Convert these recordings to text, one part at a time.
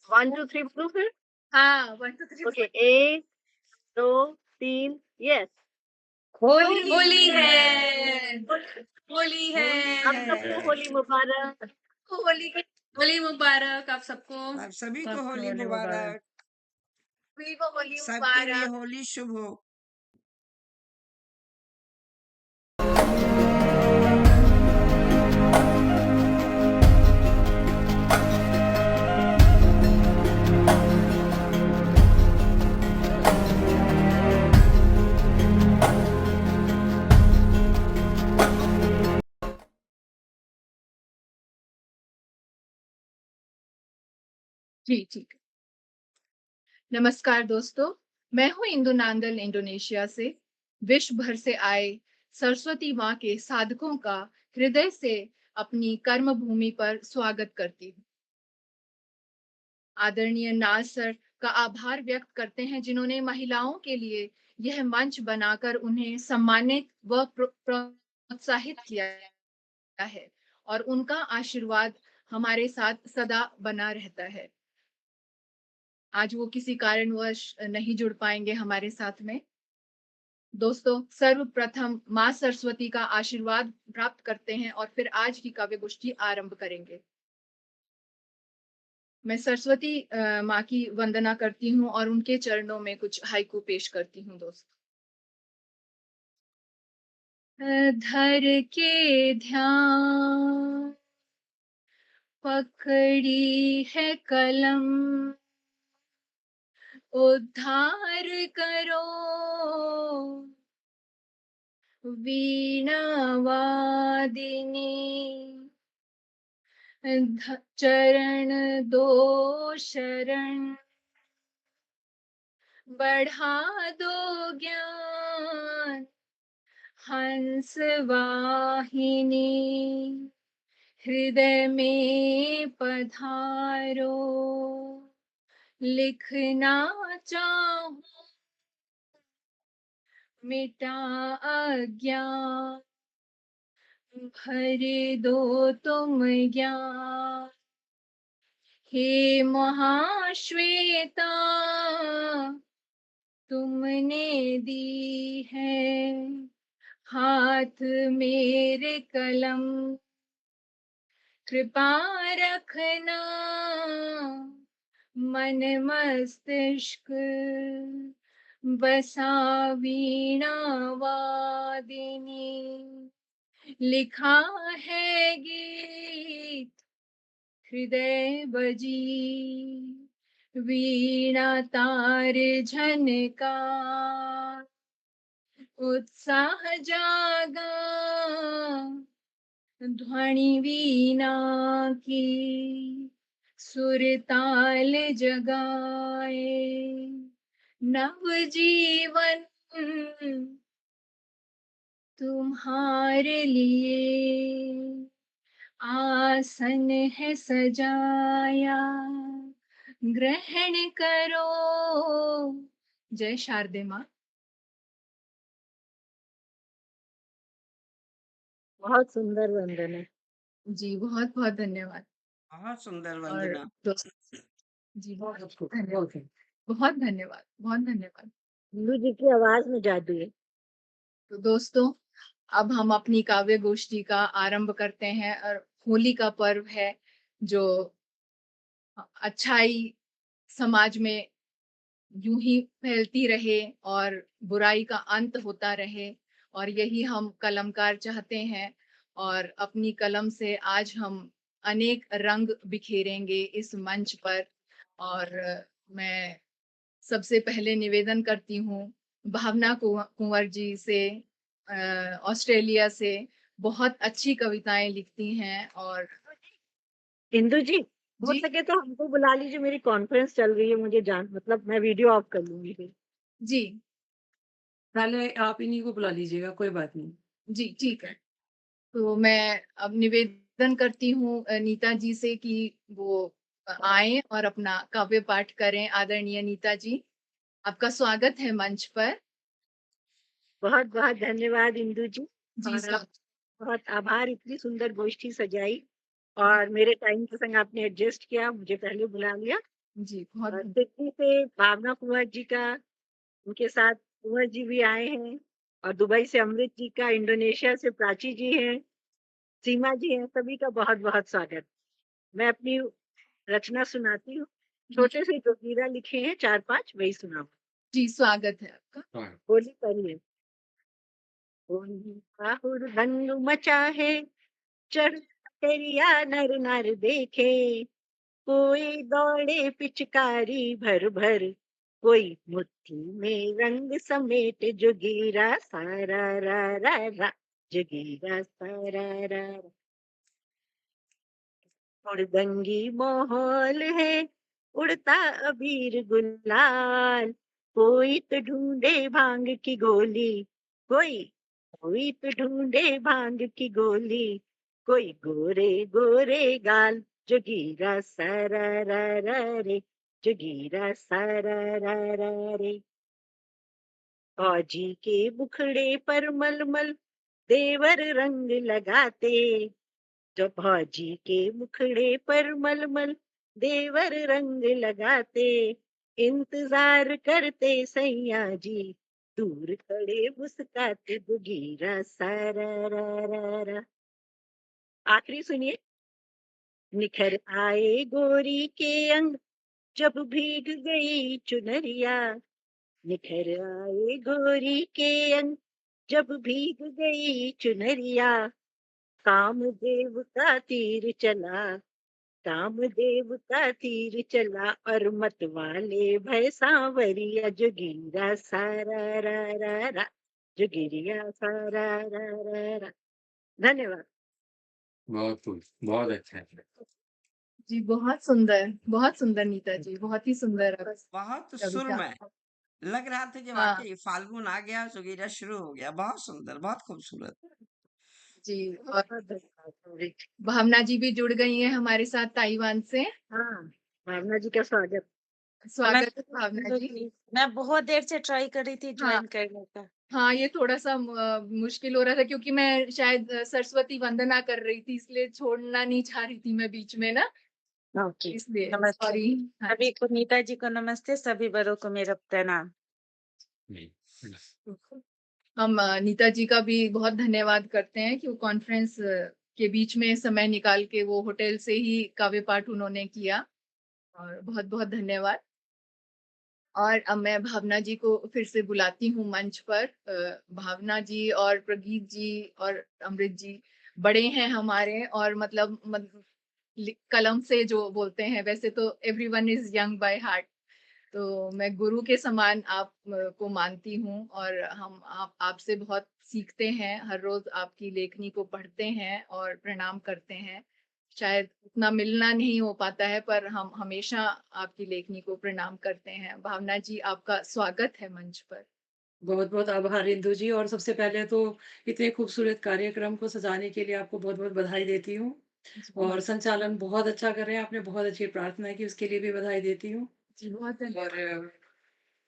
1 2 3 बोलूं फिर? हाँ, 1 2 3 ओके, 1 2 3 यस। होली है, होली आप सबको है। होली मुबारक। होली होली मुबारक आप सबको। आप सभी को सबको होली होली मुबारक। मुबारक। सभी को होली सबके लिए मुबारक। होली शुभ हो। जी, ठीक है। नमस्कार दोस्तों, मैं हूँ इंदु नांदल इंडोनेशिया से। विश्व भर से आए सरस्वती माँ के साधकों का हृदय से अपनी कर्म भूमि पर स्वागत करती हूँ। आदरणीय नाज सर का आभार व्यक्त करते हैं जिन्होंने महिलाओं के लिए यह मंच बनाकर उन्हें सम्मानित व प्रोत्साहित किया है और उनका आशीर्वाद हमारे साथ सदा बना रहता है। आज वो किसी कारणवश नहीं जुड़ पाएंगे हमारे साथ में। दोस्तों, सर्वप्रथम माँ सरस्वती का आशीर्वाद प्राप्त करते हैं और फिर आज की काव्य गोष्ठी आरंभ करेंगे। मैं सरस्वती माँ की वंदना करती हूँ और उनके चरणों में कुछ हाइकू पेश करती हूँ दोस्तों। धर के ध्यान पकड़ी है कलम, उद्धार करो वीणा वादिनी। चरण दो शरण, बढ़ा दो ज्ञान हंस वाहिनी। हृदय में पधारो, लिखना चाहूं मिटा अज्ञान। भर दो तुम ज्ञान, हे महाश्वेता तुमने दी है हाथ मेरे कलम। कृपा रखना मन मस्तिष्क, बसा वीणा वादिनी। लिखा है गीत हृदय बजी, वीणा तार झनका। उत्साह जागा ध्वनि वीणा की, सुर ताल जगाए नव जीवन तुम्हारे लिए। आसन है सजाया ग्रहण करो। जय शारदे माँ। बहुत सुंदर वंदन है। जी, बहुत बहुत धन्यवाद। बहुत सुंदर और वंदना। दोस्त जी बहुत धन्यवाद, बहुत धन्यवाद, बहुत धन्यवाद। इंदु जी की आवाज में जादू है। तो दोस्तों, अब हम अपनी काव्य गोष्ठी का आरंभ करते हैं। और होली का पर्व है जो अच्छाई समाज में यूं ही फैलती रहे और बुराई का अंत होता रहे, और यही हम कलमकार चाहते हैं। और अपनी कलम से आज हम अनेक रंग बिखेरेंगे इस मंच पर। और मैं सबसे पहले निवेदन करती हूँ भावना कुंवर जी से, ऑस्ट्रेलिया से। बहुत अच्छी कविताएं लिखती हैं। और इंदु जी, हो जी सके तो हमको बुला लीजिए, मेरी कॉन्फ्रेंस चल रही है, मुझे जान मतलब मैं वीडियो ऑफ कर लूंगी फिर। जी पहले आप इन्हीं को बुला लीजिएगा, कोई बात नहीं। जी ठीक है। तो मैं अब निवेदन करती हूँ नीता जी से कि वो आए और अपना काव्य पाठ करें। आदरणीय नीता जी, आपका स्वागत है मंच पर। बहुत बहुत धन्यवाद इंदु जी। जी और स्वागत। बहुत आभार, इतनी सुंदर गोष्ठी सजाई और मेरे टाइम के संग आपने एडजस्ट किया, मुझे पहले बुला लिया। जी, बहुत और दिल्ली से भावना कुँवर जी का, उनके साथ कुँवर जी भी आए हैं, और दुबई से अमृत जी का, इंडोनेशिया से प्राची जी हैं, सीमा जी हैं, सभी का बहुत-बहुत स्वागत। मैं अपनी रचना सुनाती हूँ। छोटे से जोगीरा लिखे हैं 4-5, वही सुनाऊँ। जी, स्वागत है आपका। हाँ, होली पर ही है। होली का हुड़दंग मचा है, चढ़ तेरिया नर नार देखे, कोई दौड़े पिचकारी भर भर, कोई मुट्ठी में रंग समेट, जोगीरा सारा रा रा रा, जोगीरा सारा रा रा। हुड़दंगी माहौल है, उड़ता अबीर गुलाल, कोई तो ढूंढे भांग की गोली, कोई कोई तो ढूंढे भांग की गोली, कोई गोरे गोरे गाल, जोगीरा सारा रा रा रे, जोगीरा सारा रा रा रे। फौजी के मुखड़े पर मलमल देवर रंग लगाते, जो फौजी के मुखड़े पर मलमल देवर रंग लगाते, इंतजार करते सैया जी, दूर खड़े मुस्काते, जोगीरा सारा रा रा रा। आखिरी सुनिए। निखर आए गोरी के अंग, जब भीग गई चुनरिया, निखर आए गोरी के अंग, जब भीग गई चुनरिया, कामदेव का तीर चला, कामदेव का तीर चला, और मत वाले भय सांवरिया, जोगीरा सारा रा रा रा, जोगिरिया सारा रा रा रा। धन्यवाद। बहुत खूब, बहुत अच्छा है। जी, बहुत सुंदर नीता जी, बहुत ही सुंदर बहुत कविता। सुरमय लग रहा था कि हाँ, वाकई फाल्गुन आ गया, सुगीरा शुरू हो गया। बहुत सुंदर, बहुत खूबसूरत। जी। और बहुत धन्यवाद अमृत। भावना जी भी जुड़ गई हैं हमारे साथ ताइवान से। हाँ, भावना जी का स्वागत। स्वागत है नमस्ते भावना बिंदु जी। जी। मैं बहुत देर से ट्राई कर रही थी हाँ, ज्वाइन करने का। हाँ, ये थोड़ा-सा मुश्किल हो रहा था क्योंकि मैं शायद सरस्वती वंदना कर रही थी, इसलिए छोड़ना नहीं चाह रही थी मैं बीच में ना, ओके। इसलिए नमस्ते सॉरी। हाँ सभी जी। को, नीता जी को नमस्ते, सभी बड़ों को मेरा प्रणाम। नहीं, हम नीता जी का भी बहुत धन्यवाद करते हैं कि वो कॉन्फ्रेंस के बीच में समय निकाल के वो होटल से ही काव्य पाठ उन्होंने किया, और बहुत-बहुत धन्यवाद। और अब मैं भावना जी को फिर से बुलाती हूँ मंच पर। भावना जी और प्रगीत जी और अमृत जी बड़े हैं हमारे, और मतलब कलम से जो बोलते हैं, वैसे तो everyone is young by heart. तो मैं गुरु के समान आप को मानती हूँ, और हम आप आपसे बहुत सीखते हैं, हर रोज आपकी लेखनी को पढ़ते हैं और प्रणाम करते हैं। शायद उतना मिलना नहीं हो पाता है, पर हम हमेशा आपकी लेखनी को प्रणाम करते हैं। भावना जी, आपका स्वागत है मंच पर। बहुत-बहुत आभार इंदु जी, और सबसे पहले तो इतने खूबसूरत कार्यक्रम को सजाने के लिए आपको बहुत-बहुत बधाई देती हूँ, जी और बहुत संचालन बहुत अच्छा कर रहे हैं, आपने बहुत अच्छी प्रार्थना की, उसके लिए भी बधाई देती हूँ। जी बहुत और धन्यवाद।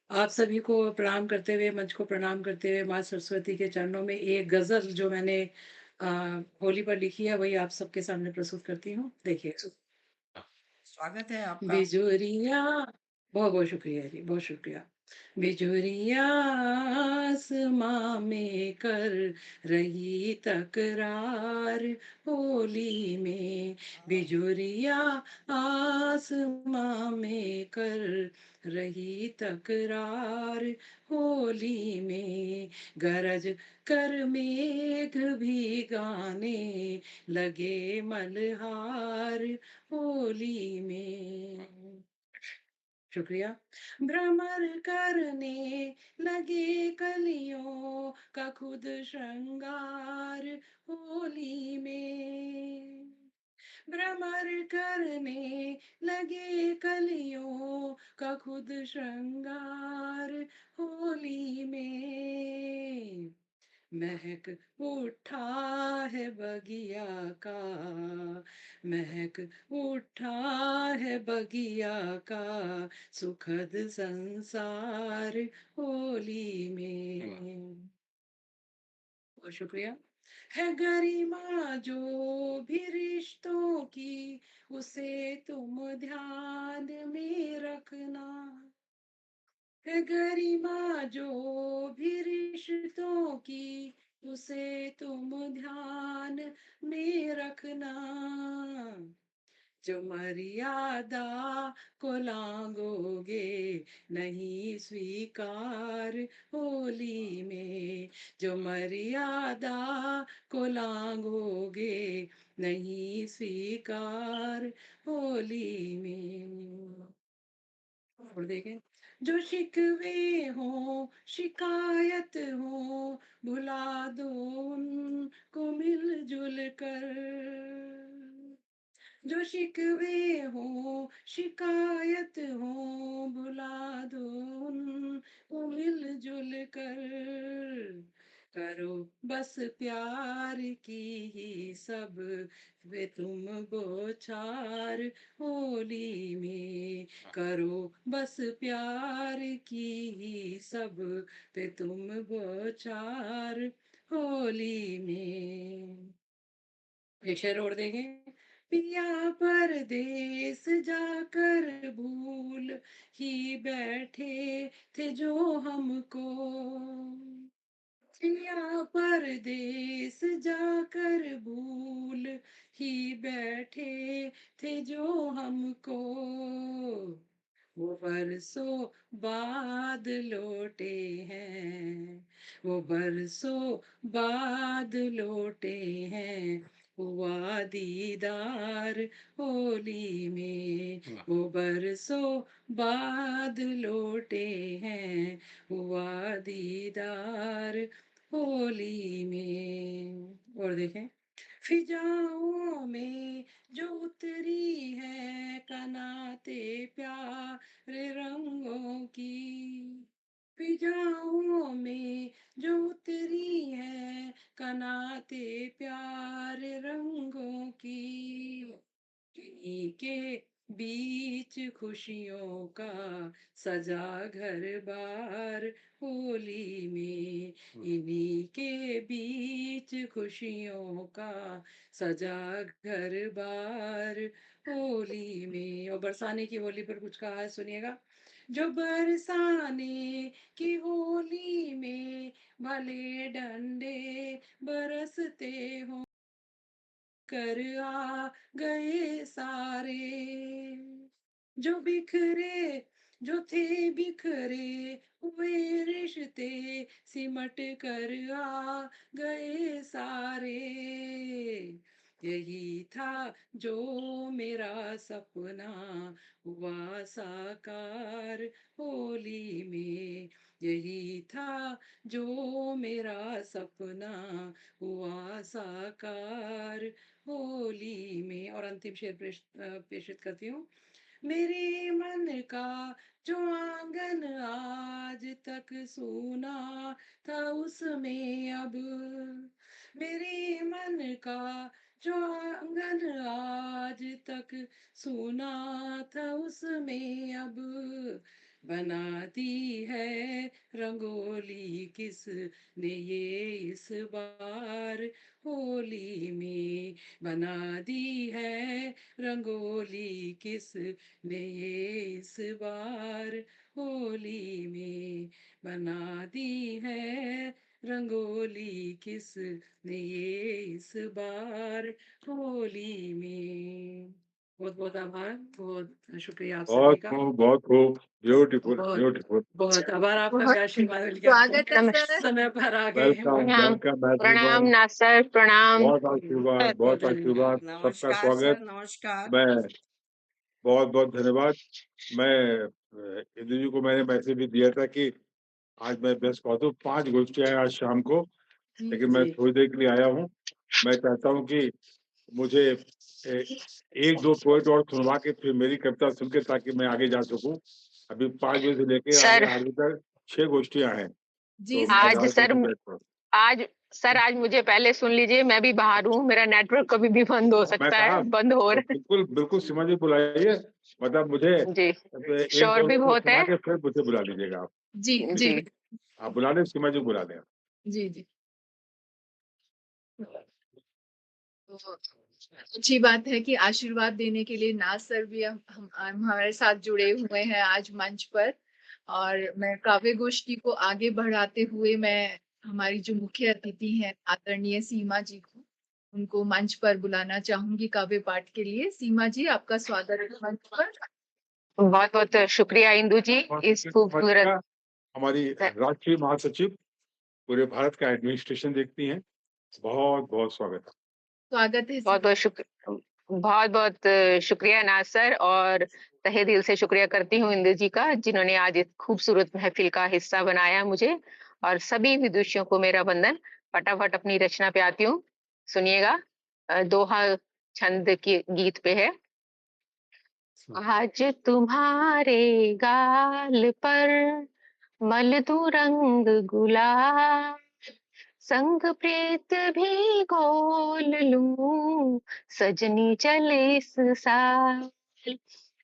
आप सभी को प्रणाम करते हुए, मंच को प्रणाम करते हुए, माँ सरस्वती के चरणों में एक गज़ल जो मैंने अ, होली पर लिखी है, वही आप सबके सामने प्रस्तुत करती हूँ। देखिए। स्वागत है आपका। बिजुरिया, बहुत-बहुत शुक्रिया जी, बहुत शुक्रिया। बिजुरिया आसमां में कर रही तकरार होली में, बिजुरिया आसमां में कर रही तकरार होली में, गरज कर मेघ भी गाने लगे मल्हार होली में। शुक्रिया। भ्रमर करने लगे कलियों का खुद श्रृंगार होली में, भ्रमर करने लगे कलियों का खुद श्रृंगार होली में, महक उठा है बगिया का, महक उठा है बगिया का सुखद संसार होली में। बहुत शुक्रिया। है गरिमा जो भी रिश्तों की, उसे तुम ध्यान में रखना। है गरिमा जो भी रिश्तों की, उसे तुम ध्यान में रखना। जो मर्यादा को लांघोगे नहीं स्वीकार होली में। जो मर्यादा को लांघोगे नहीं स्वीकार होली में। और देखें, जो शिकवे हो शिकायत हो, भुला दो उनको मिलजुल कर। जो शिकवे हो शिकायत हो, भुला दो उनको मिलजुल कर। करो बस प्यार की ही सब वे तुम बौछार होली में। करो बस प्यार की ही सब पे तुम बौछार होली में। एक शेर और देखें। पिया परदेस जाकर भूल ही बैठे थे जो हमको। पिया परदेस जाकर भूल ही बैठे थे जो हमको। वो बरसों बाद लौटे हैं, वो बरसों बाद लौटे हैं। हुआ दीदार होली में। वाह वो बरसों बाद लौटे हैं, हुआ दीदार होली में। और देखें, फिजाओं में जो उतरी है कनाते प्यारे रंगों की। फिजाओं में जो उतरी है कनाते प्यारे रंगों की। इन्हीं के बीच खुशियों का सजा घर बार होली में। वाह इन्हीं के बीच खुशियों का सजा घर बार होली में। और बरसाने की होली पर कुछ कहा है, सुनिएगा। जो बरसाने की होली में भले डंडे बरसते हो, कर आ गए सारे। जो बिखरे जो थे बिखरे हुए रिश्ते, सिमट कर आ गए सारे। यही था जो मेरा सपना हुआ साकार होली में। यही था जो मेरा सपना हुआ साकार होली में। और अंतिम शेर प्रेषित करती हूँ। मेरे मन का जो आंगन आज तक सूना था, उसमें अब मेरे मन का जो आंगन आज तक सूना था, उसमें अब बना दी है रंगोली किस ने ये इस बार होली में। बना दी है रंगोली किस ने ये इस बार होली में। बना दी है रंगोली किस ने ये इस बार होली में। बहुत बहुत आभार, बहुत शुक्रिया आप सभी का। बहुत खूब, ब्यूटीफुल बहुत ब्यूटीफुल। बहुत आभार आपका बहुत भी आशीर्वाद मिल गया। स्वागत है सर। समय पर आ गए हैं। वेलकम प्रणाम वेलकम प्रणाम एवरीवन। नासर, प्रणाम। बहुत आशीर्वाद, बहुत आशीर्वाद, सबका नमस्कार स्वागत। सर, नमस्कार। मैं बहुत बहुत धन्यवाद। मैं इंदु जी को मैंने मैसेज भी दिया था कि आज मैं व्यस्त बहुत हूँ, 5 गोष्ठियां हैं आज शाम को, लेकिन मैं जी थोड़ी देर के लिए आया हूँ। मैं चाहता हूँ कि मुझे 1-2 पोइट और सुनवा के फिर मेरी कविता सुन के, ताकि मैं आगे जा सकूं। अभी 5 बजे से लेके सर 8 बजे तक 6 गोष्ठियां हैं, जी तो सर। आज 11 सर बजे बैठ पर। आज मुझे पहले सुन लीजिए, मैं भी बाहर हूँ, मेरा नेटवर्क कभी भी बंद हो मैं सकता कहा है, बंद हो रहा बिल्कुल बिल्कुल सीमा जी बुलाइए, मतलब मुझे है। जी 1-2 शोर भी को बहुत सुना है। के फिर मुझे बुला लीजिएगा आप। जी जी जी आप बुला लें, सीमा जी बुला लें। जी जी। तो अच्छी बात है कि आशीर्वाद देने के लिए नाज सर भी हमारे साथ जुड़े हुए हैं आज मंच पर। और मैं काव्य गोष्ठी को आगे बढ़ाते हुए मैं हमारी जो मुख्य अतिथि हैं आदरणीय सीमा जी को उनको मंच पर बुलाना चाहूंगी काव्य पाठ के लिए। सीमा जी, आपका स्वागत है मंच पर। बहुत बहुत शुक्रिया इंदु जी और इस खूबसूरत हमारी राष्ट्रीय महासचिव पूरे भारत का एडमिनिस्ट्रेशन देखती हैं। बहुत बहुत स्वागत है। स्वागत है। बहुत बहुत शुक्रिया नाज सर, और तहे दिल से शुक्रिया करती हूँ इंदु जी का जिन्होंने आज इस खूबसूरत महफिल का हिस्सा बनाया मुझे। और सभी विदुषियों को मेरा वंदन। फटाफट अपनी रचना पे आती हूँ, सुनिएगा। दोहा छंद की गीत पे है। आज तुम्हारे गाल पर मलदू रंग गुलाल, संग प्रीत भी घोल लूं, सजनी चल इस साल।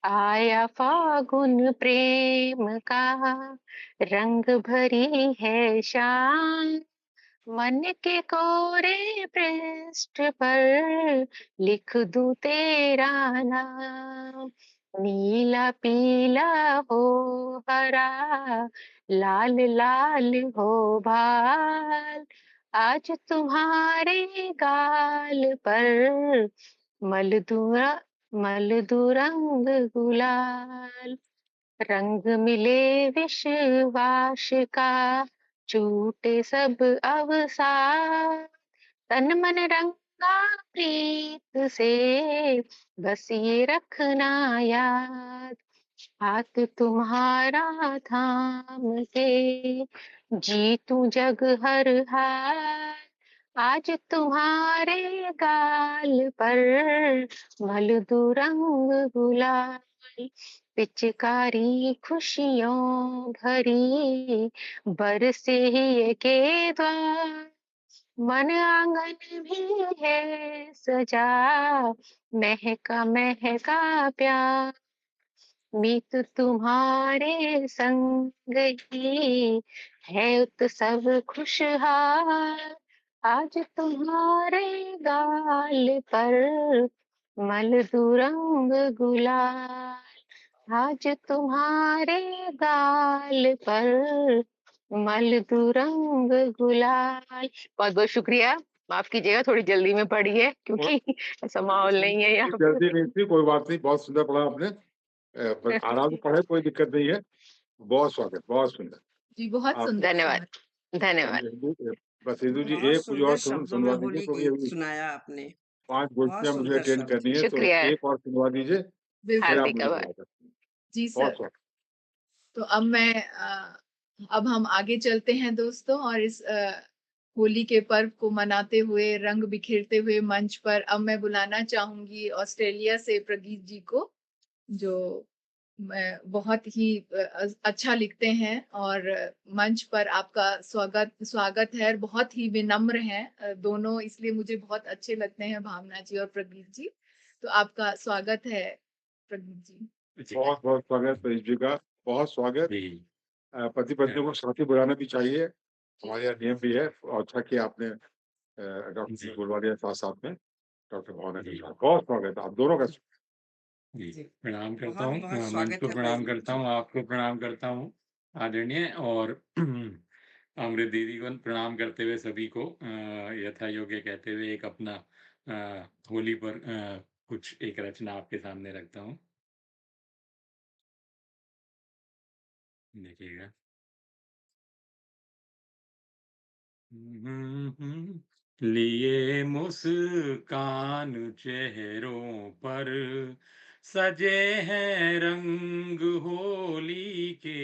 आया फागुन प्रेम का, रंग भरी है शाम, मन के कोरे पृष्ठ पर लिख दूं तेरा नाम। नीला पीला हो हरा, लाल लाल हो भाल, आज तुम्हारे गाल पर मलदू रंग गुलाल। रंग मिले विश्वास का, छूटे सब अवसाद, तन मन रंगा प्रीत से, बस ये रखना याद। हाथ तुम्हारा थाम के, जीतू जग हर हाल, आज तुम्हारे गाल पर मलदू रंग गुलाल। पिचकारी खुशियों भरी, बरसे ये के द्वार, मन आंगन भी है सजा, महका महका प्यार। मीत तुम्हारे संग ही है उत्सव खुशहाल, आज तुम्हारे गाल पर मलदू रंग गुलाल, आज तुम्हारे गाल पर मलदू रंग गुलाल। बहुत बहुत शुक्रिया। माफ कीजिएगा, थोड़ी जल्दी में पढ़ी है क्योंकि ऐसा माहौल नहीं है यहाँ पे। जल्दी नहीं थी, कोई बात नहीं, बहुत सुंदर पढ़ा आपने। बस आराम से पढ़े, कोई दिक्कत नहीं है। बहुत स्वागत, बहुत सुंदर जी, बहुत सुंदर। धन्यवाद धन्यवाद। बस इंदु जी बहुत एक मुझे सुंदर और शब्दों में सुनवा दीजिए होली क्योंकि गीत अभी सुनाया आपने। 5 बहुत गोष्ठियां मुझे सुंदर अटेंड शब्द। करनी है, तो शुक्रिया। एक और सुनवा दीजिए, फिर आप हार्दिक मुझे आभार। बुला सकते हैं। जी बहुत सर। स्वागत। तो अब हम आगे चलते हैं दोस्तों, और इस होली के पर्व को मनाते हुए, रंग बिखेरते हुए मंच पर अब मैं बुलाना चाहूंगी ऑस्ट्रेलिया से प्रगीत जी को, जो बहुत ही अच्छा लिखते हैं। और मंच पर आपका स्वागत है, और बहुत ही विनम्र हैं दोनों, इसलिए मुझे बहुत अच्छे लगते हैं भावना जी और प्रगीत जी। तो आपका स्वागत है प्रगीत जी। बहुत बहुत स्वागत प्रदीप जी का, बहुत स्वागत। पति पत्नी को साथी बुलाना भी चाहिए, हमारे यहाँ नियम भी है। और अच्छा कि आपने डॉक्टर बुलवा दिया साथ साथ में, डॉक्टर भावना के साथ। बहुत स्वागत है आप दोनों का। जी, प्रणाम करता बहुत हूँ, बहुत मंच स्वागत को है प्रणाम प्रदीप करता जी। हूँ, आपको प्रणाम करता हूँ आदरणीय, और अमृत दीदी को प्रणाम करते हुए सभी को यथा योग्य कहते हुए एक अपना होली पर कुछ एक रचना आपके सामने रखता हूँ। देखिएगा। लिए मुस्कान चेहरों पर, सजे हैं रंग होली के,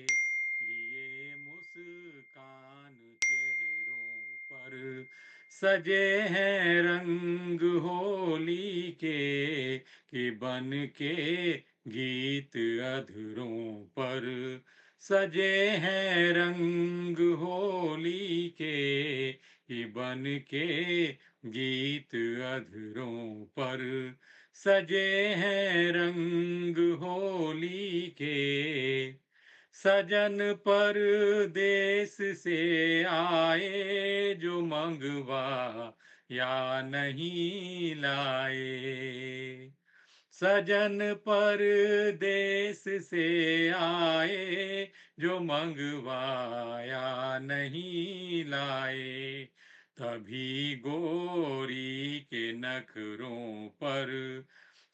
लिए मुस्कान चेहरों पर, सजे हैं रंग होली के बन के गीत अधरों पर, सजे हैं रंग होली के बन के गीत अधरों पर, सजे हैं रंग होली के। सजन परदेस से आए जो मंगवा या नहीं लाए। सजन परदेस से आए, जो मंगवाया नहीं लाए। तभी गोरी के नखरों पर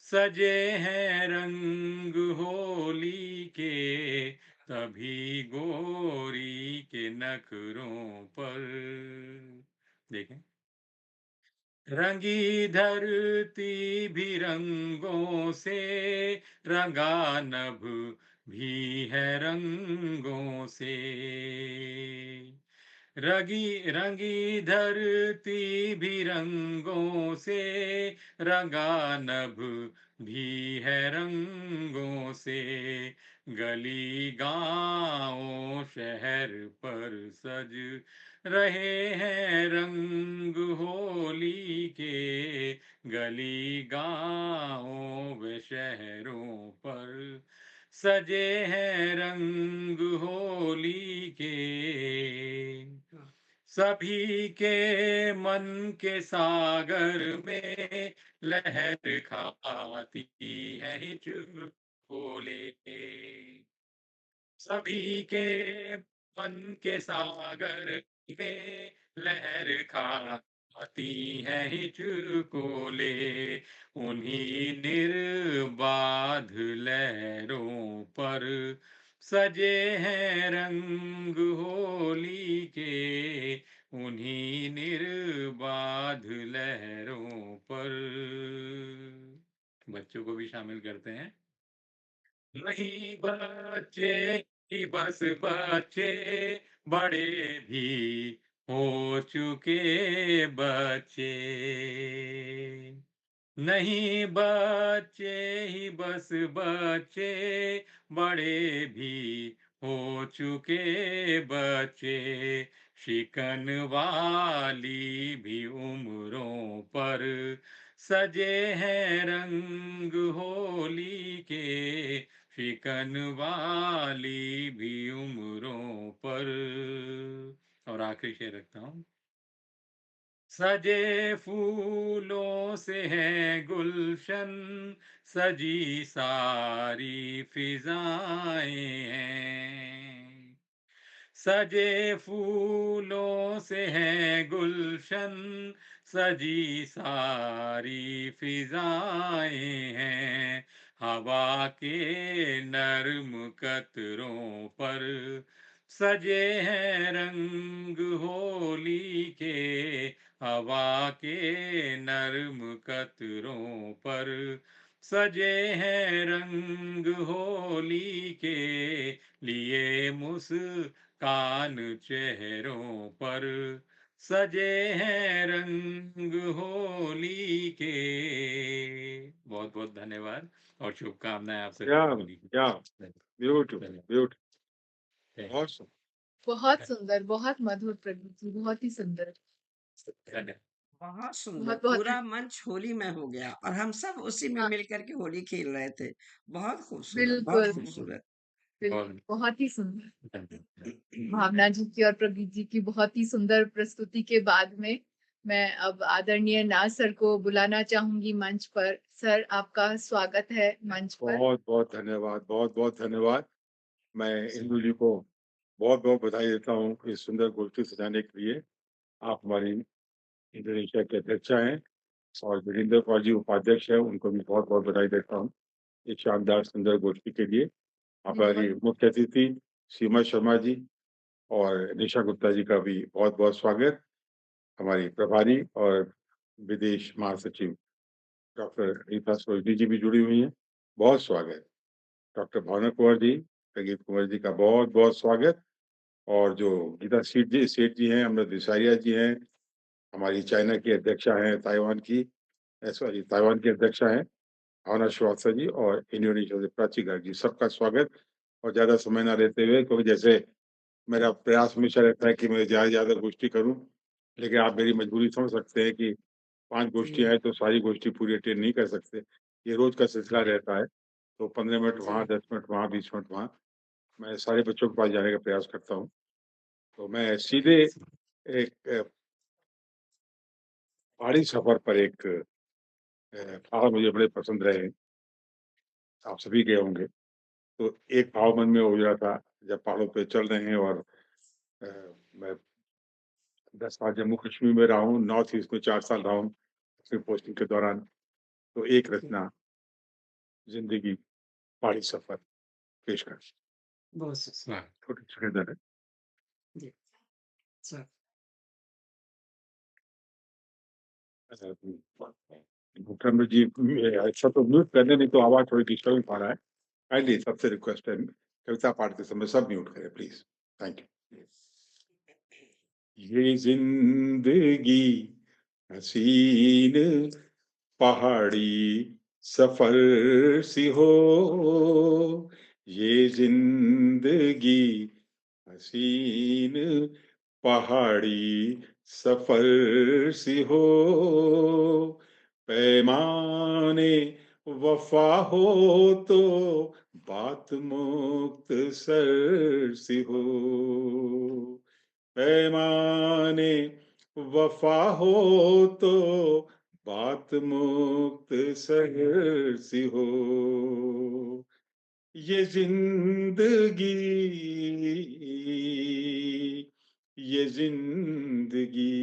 सजे हैं रंग होली के। तभी गोरी के नखरों पर। देखें, रंगी धरती भी रंगों से, रंगा नभ भी है रंगों से। रंगी धरती भी रंगों से, रंगा नभ भी है रंगों से। गली गांव शहर पर सज रहे हैं रंग होली के। गली गांव व शहरों पर सजे हैं रंग होली के। सभी के मन के सागर में लहर खाती है हिचकोले। सभी के मन के सागर में लहर खाती है हिचकोले। उन्हीं निर्बाध लहरों पर सजे हैं रंग होली के। उन्हीं निर्बाध लहरों पर। बच्चों को भी शामिल करते हैं। नहीं बच्चे ही बस बच्चे, बड़े भी हो चुके बच्चे। नहीं बच्चे ही बस बच्चे, बड़े भी हो चुके बच्चे। शिकन वाली भी उम्रों पर सजे हैं रंग होली के। शिकन वाली भी उम्रों पर। और आखिरी शेर रखता हूँ। सजे फूलों से है गुलशन, सजी सारी फिजाएं हैं। सजे फूलों से है गुलशन, सजी सारी फिजाएं हैं। हवा के नर्म कतरों पर सजे हैं रंग होली के। हवा के नर्म कतरों पर सजे हैं रंग होली के। लिए मुस्कान चेहरों पर सजे हैं रंग होली के। बहुत बहुत धन्यवाद और शुभकामनाएं आप सभी क्या होली की। क्या ब्यूटीफुल धन्यवाद। ब्यूटीफुल, बहुत सुंदर। बहुत सुंदर, बहुत मधुर प्रगति जी, बहुत ही सुंदर। धन्यवाद। बहुत सुंदर। बहुत बहुत पूरा मंच होली में हो गया और हम सब उसी में हाँ, मिल करके होली खेल रहे थे। बहुत खूबसूरत, बहुत बिल्कुल खूबसूरत। बिल्कुल, बहुत ही सुंदर। धन्यवाद। भावना जी की और प्रगति जी की बहुत ही सुंदर प्रस्तुति के बाद में मैं अब आदरणीय नाज सर को बुलाना चाहूंगी मंच पर। सर, आपका स्वागत है मंच पर। बहुत बहुत धन्यवाद, बहुत बहुत धन्यवाद। मैं इंदु जी को बहुत बहुत बधाई देता हूँ इस सुंदर गोष्ठी सजाने के लिए। आप हमारी इंडोनेशिया के अध्यक्षा हैं और वीरेंद्र कौर जी उपाध्यक्ष है, उनको भी बहुत बहुत बधाई देता हूँ इस शानदार सुंदर गोष्ठी के लिए। हमारी मुख्य अतिथि सीमा शर्मा जी और निशा गुप्ता जी का भी बहुत बहुत स्वागत। हमारी प्रभारी और विदेश महासचिव डॉक्टर रीता सोजनी जी भी जुड़ी हुई हैं, बहुत स्वागत। डॉक्टर भावना कुंवर जी, प्रदीप कुंवर जी का बहुत बहुत स्वागत। और जो गीता सेठ जी हैं, अमृत विसारिया जी हैं, हमारी चाइना की अध्यक्षा हैं, ताइवान की अध्यक्षा हैं भावना श्रीवास्तव जी, और इंडोनेशिया से प्राची गर्ग जी, सबका स्वागत। और ज्यादा समय ना लेते हुए, क्योंकि जैसे मेरा प्रयास हमेशा रहता है कि मैं ज्यादा गोष्ठी करूं, लेकिन आप मेरी मजबूरी समझ सकते हैं कि 5 गोष्ठियां हैं तो सारी गोष्ठी पूरी अटेंड नहीं कर सकते। ये रोज का सिलसिला रहता है, तो 15 मिनट वहाँ, 10 मिनट वहाँ, 20 मिनट वहाँ, मैं सारे बच्चों के पास जाने का प्रयास करता हूँ। तो मैं सीधे एक पहाड़ी सफर पर एक भाव मुझे बड़े पसंद रहे। आप सभी गए होंगे। तो एक भाव मन में हो रहा था जब पहाड़ों पे चल रहे हैं और अ, मैं 10 साल जम्मू कश्मीर में रहा हूँ, नॉर्थ ईस्ट में 4 साल रहा हूँ अपनी पोस्टिंग के दौरान। तो एक रचना ज़िंदगी पहाड़ी सफर पेश कर बहुत सुंदर। छोटे सुखेदार है। जी, सर। भूखंड जी अच्छा तो म्यूट करने नहीं तो आवाज़ थोड़ी डिस्टर्ब आ रहा है। काइंडली सबसे रिक्वेस्ट है कविता पाठ के समय सब म्यूट करें प्लीज़। Thank you. ये ज़िंदगी हसीन पहाड़ी सफर सी हो, ये जिंदगी हसीन पहाड़ी सफर सी हो, पैमाने वफा हो तो बात मुक्त सर सी हो, पैमाने वफा हो तो बात मुक्त सर सी हो, ये जिंदगी ये जिंदगी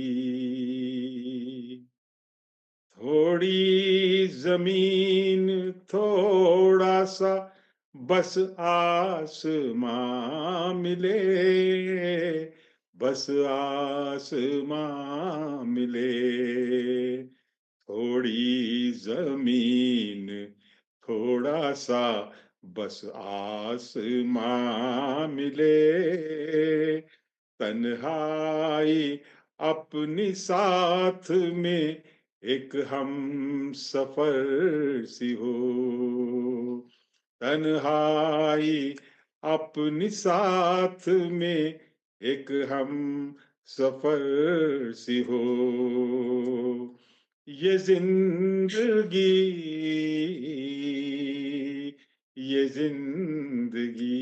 थोड़ी जमीन थोड़ा सा बस आसमां मिले, बस आसमां मिले, थोड़ी जमीन थोड़ा सा बस आसमां मिले, तन्हाई अपनी साथ में एक हम सफर सी हो, तन्हाई अपनी साथ में एक हम सफर सी हो, ये जिंदगी ये जिंदगी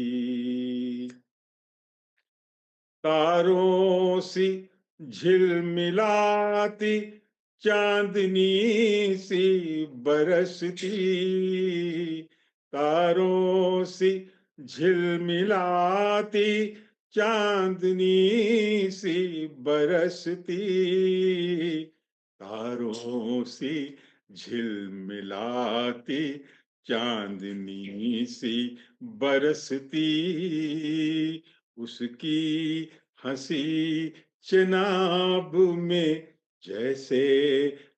तारों सी झिलमिलाती चांदनी सी बरसती, तारों सी झिलमिलाती चांदनी सी बरसती, तारों सी झिलमिलाती चांदनी सी बरसती, उसकी हंसी चिनाब में जैसे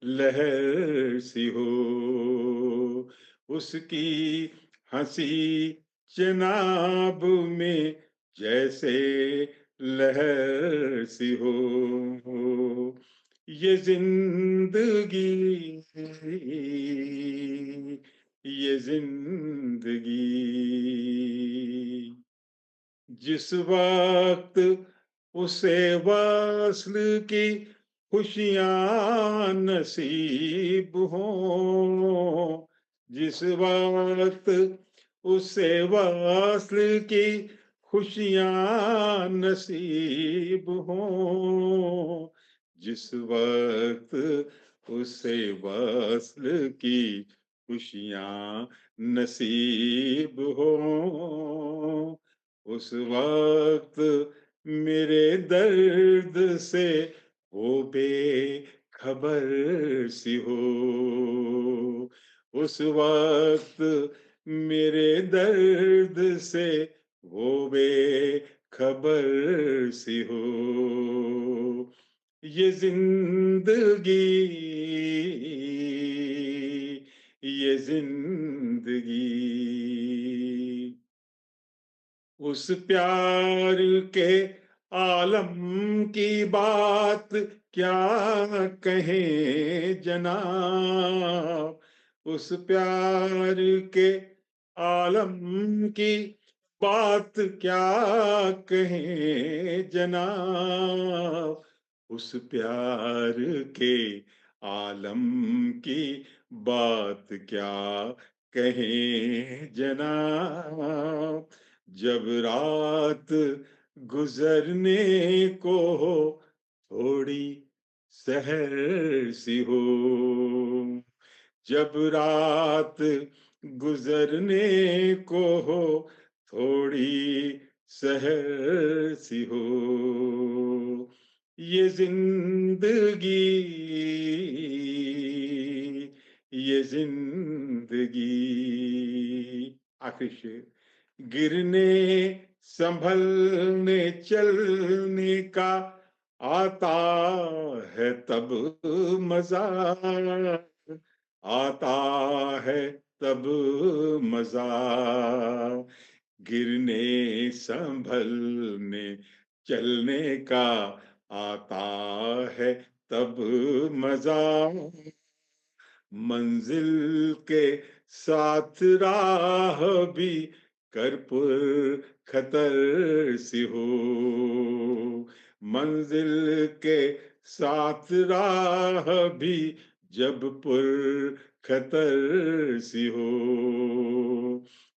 लहर सी हो, उसकी हंसी चिनाब में जैसे लहर सी हो, ये जिंदगी ये जिंदगी जिस वक्त उसे वस्ल की खुशियां नसीब हो, जिस वक्त उसे वस्ल की खुशियां नसीब हो, जिस वक्त उसे वस्ल की खुशियां नसीब हो, उस वक्त मेरे दर्द से वो बेखबर सी हो, उस वक्त मेरे दर्द से वो बेखबर सी हो, ये जिंदगी ये जिंदगी उस प्यार के आलम की बात क्या कहें जनाब, उस प्यार के आलम की बात क्या कहें जनाब, उस प्यार के आलम की बात क्या कहें जनाब, जब रात गुजरने को हो थोड़ी सहर सी हो। जब रात गुजरने को हो थोड़ी सहर सी हो। ये जिंदगी, ये जिंदगी। आखिरी शेर। गिरने संभलने चलने का आता है तब मजा, आता है तब मजा। गिरने संभलने चलने का आता है तब मजा। मंजिल के साथ राह भी करपुर खतर सी हो। मंजिल के साथ राह भी जब पुर खतर सी हो।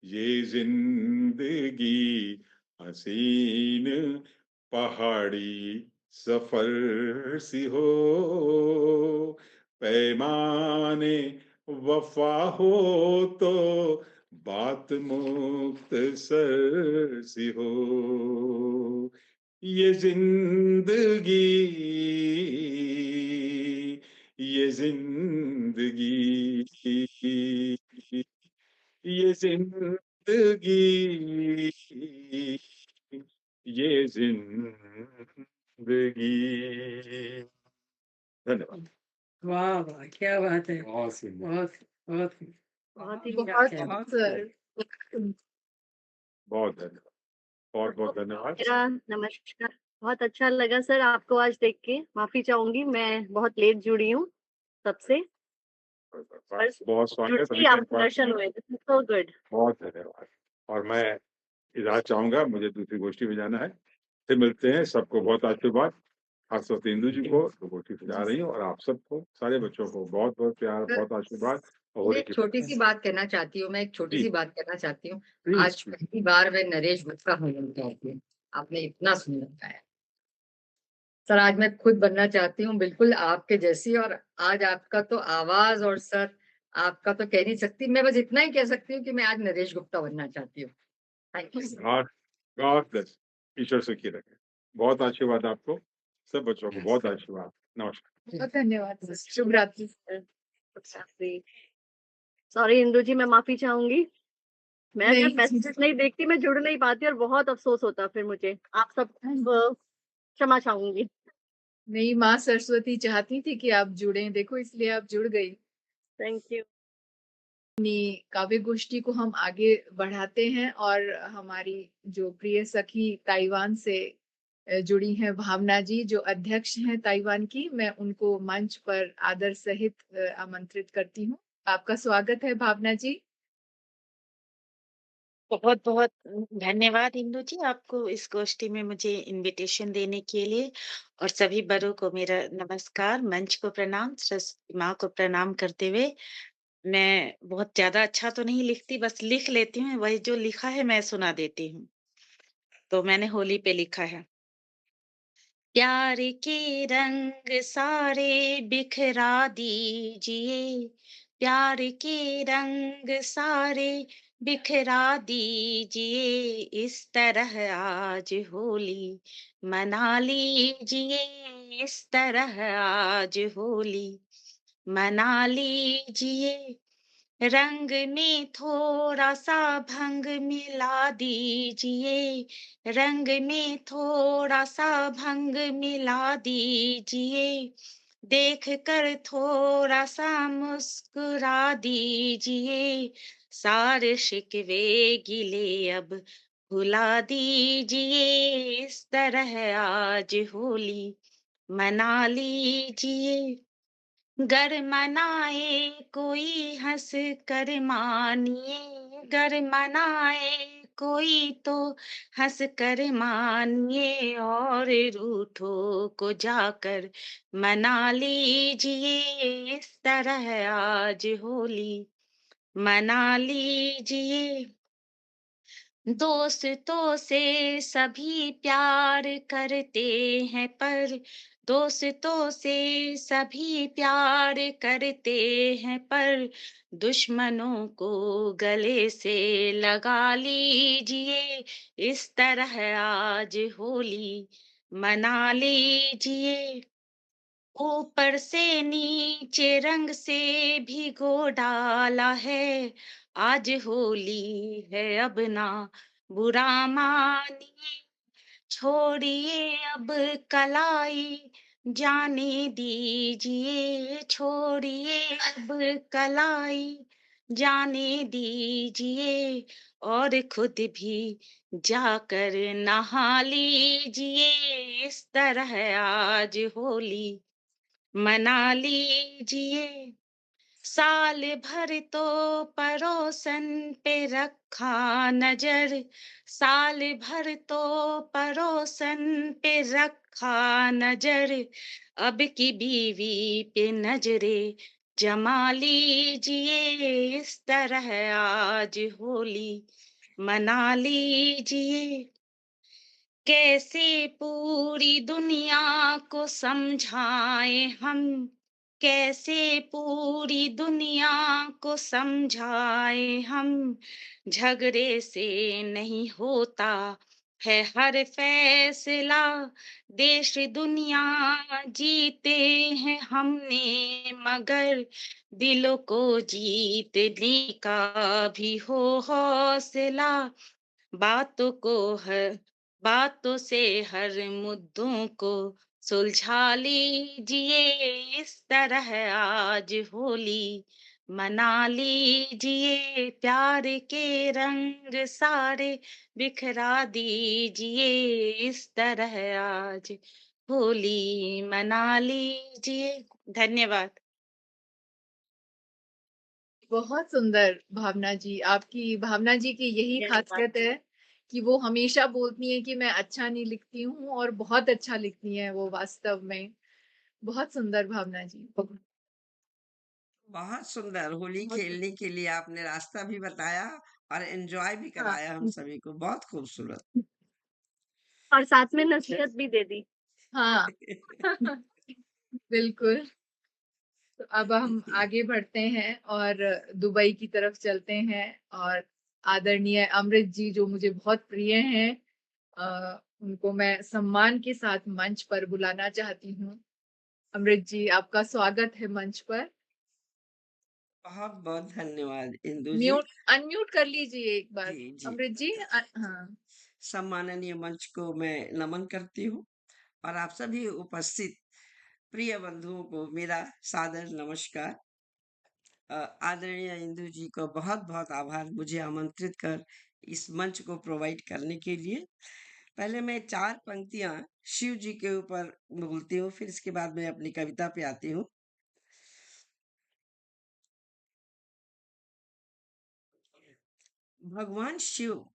ये जिंदगी हसीन पहाड़ी सफर सी हो। पैमाने वफा हो तो बात मुख्तसर सी हो। ये जिंदगी, ये जिंदगी, ये जिंदगी, ये जिंदगी। धन्यवाद। वाह वाह, क्या बात है। बहुत सुंदर। बहुत बहुत बहुत ही बहुत प्यारा। बहुत सर बहुत धन्यवाद, बहुत बहुत धन्यवाद। मेरा नमस्कार। बहुत अच्छा लगा सर आपको आज देख के। माफी चाहूंगी, मैं बहुत लेट जुड़ी हूँ सबसे, पर बहुत स्वागत है जुड़ते सभी ही का आपके दर्शन हुए। So good. बहुत धन्यवाद। और मैं इजाजत चाहूंगा, मुझे दूसरी गोष्ठी में जाना है। फिर मिलते हैं। सबको बहुत आशीर्वाद, खासतौर से इंदु जी को तो गोष्ठी सजा रही हूँ, और आप सबको, सारे बच्चों को बहुत बहुत प्यार, बहुत आशीर्वाद। और मैं होली एक की छोटी सी बात कहना चाहती हूँ। प्लीज बात कहना चाहती हूँ। प्लीज आज पहली बार मैं नरेश गुप्ता हूँ उनके में। आपने इतना सुंदर गाया सर। आज मैं खुद बनना चाहती हूँ बिल्कुल आपके जैसी। और आज आपका तो आवाज, और सर आपका तो कह नहीं सकती। मैं बस इतना ही कह सकती हूँ कि मैं आज नरेश गुप्ता बनना चाहती हूँ। Thank you sir. God, God bless, ईश्वर सुखी रखे। बहुत आशीर्वाद आपको, सब बच्चों को बहुत आशीर्वाद। नमस्कार। बहुत धन्यवाद सर। शुभ रात्रि सर। सॉरी इंदु जी, मैं माफी चाहूंगी। मैं नहीं। जब मैसेजेस नहीं देखती मैं जुड़ नहीं पाती, और बहुत अफसोस होता फिर मुझे। आप सब क्षमा चाहूंगी। नहीं, माँ सरस्वती चाहती थी कि आप जुड़ें, देखो इसलिए आप जुड़ गई। Thank you. अपनी काव्य गोष्ठी को हम आगे बढ़ाते हैं, और हमारी जो प्रिय सखी ताइवान से जुड़ी हैं, भावना जी, जो अध्यक्ष हैं ताइवान की, मैं उनको मंच पर आदर सहित आमंत्रित करती हूँ। आपका स्वागत है भावना जी। बहुत बहुत धन्यवाद इंदु जी, आपको इस गोष्ठी में मुझे इनविटेशन देने के लिए। और सभी बड़ों को मेरा नमस्कार, मंच को प्रणाम, सरस्वती माँ को प्रणाम करते हुए। मैं बहुत ज्यादा अच्छा तो नहीं लिखती, बस लिख लेती हूँ। वही जो लिखा है मैं सुना देती हूँ। तो मैंने होली पे लिखा है। प्यार के रंग सारे बिखरा दीजिए, प्यार के रंग सारे बिखरा दीजिए। इस तरह आज होली मना लीजिए, इस तरह आज होली मना लीजिए। रंग में थोड़ा सा भंग मिला दीजिए, रंग में थोड़ा सा भंग मिला दीजिए। देख कर थोड़ा सा मुस्कुरा दीजिए, सारे शिकवे गिले अब भुला दीजिए। इस तरह आज होली मना लीजिए। गर मनाए कोई हंस कर मानिए, गर मनाए कोई तो हंस कर मानिए। और रूठो को जाकर मना लीजिए, इस तरह आज होली मना लीजिए। दोस्तों से सभी प्यार करते हैं पर दोस्तों से सभी प्यार करते हैं पर दुश्मनों को गले से लगा लीजिए। इस तरह आज होली मना लीजिए। ऊपर से नीचे रंग से भिगो डाला है। आज होली है अब ना बुरा मानिए। छोड़िए अब कलाई जाने दीजिए। छोड़िए अब कलाई जाने दीजिए और खुद भी जाकर नहा लीजिए। इस तरह आज होली मना लीजिए। साल भर तो पड़ोसन पे रखा नजर। साल भर तो पड़ोसन पे रखा नजर। अब की बीवी पे नजरे जमा लीजिए। इस तरह आज होली मना लीजिए। कैसे पूरी दुनिया को समझाएं हम। कैसे पूरी दुनिया को समझाएं हम। झगड़े से नहीं होता है हर फैसला। देश दुनिया जीते हैं हमने मगर दिलों को जीतने का भी हो हौसला। बातों को हर बातों से हर मुद्दों को सुलझा लीजिए। इस तरह आज होली मना लीजिए। प्यार के रंग सारे बिखरा दीजिए। इस तरह आज होली मना लीजिए। धन्यवाद। बहुत सुंदर भावना जी। आपकी भावना जी की यही धन्यवाद। खासियत है कि वो हमेशा बोलती हैं कि मैं अच्छा नहीं लिखती हूँ और बहुत अच्छा लिखती हैं वो वास्तव में। बहुत सुंदर भावना जी। बहुत सुंदर। होली बहुत खेलने के लिए आपने रास्ता भी बताया और एंजॉय भी हाँ कराया हम सभी को। बहुत खूबसूरत। और साथ में नसीहत भी दे दी। हाँ बिल्कुल। तो अब हम आगे बढ़ते हैं और दुबई की तरफ चलते हैं और आदरणीय अमृत जी जो मुझे बहुत प्रिय हैं, उनको मैं सम्मान के साथ मंच पर बुलाना चाहती हूँ। अमृत जी, आपका स्वागत है मंच पर। बहुत बहुत धन्यवाद इंदु जी। म्यूट अनम्यूट कर लीजिए एक बार। जी जी। अमृत जी हाँ। सम्माननीय मंच को मैं नमन करती हूँ और आप सभी उपस्थित प्रिय बंधुओं को मेरा सादर नमस्कार। आदरणीय इंदु जी को बहुत बहुत आभार मुझे आमंत्रित कर इस मंच को प्रोवाइड करने के लिए। पहले मैं 4 पंक्तियां शिव जी के ऊपर बोलती हूँ, फिर इसके बाद मैं अपनी कविता पे आती हूँ। भगवान शिव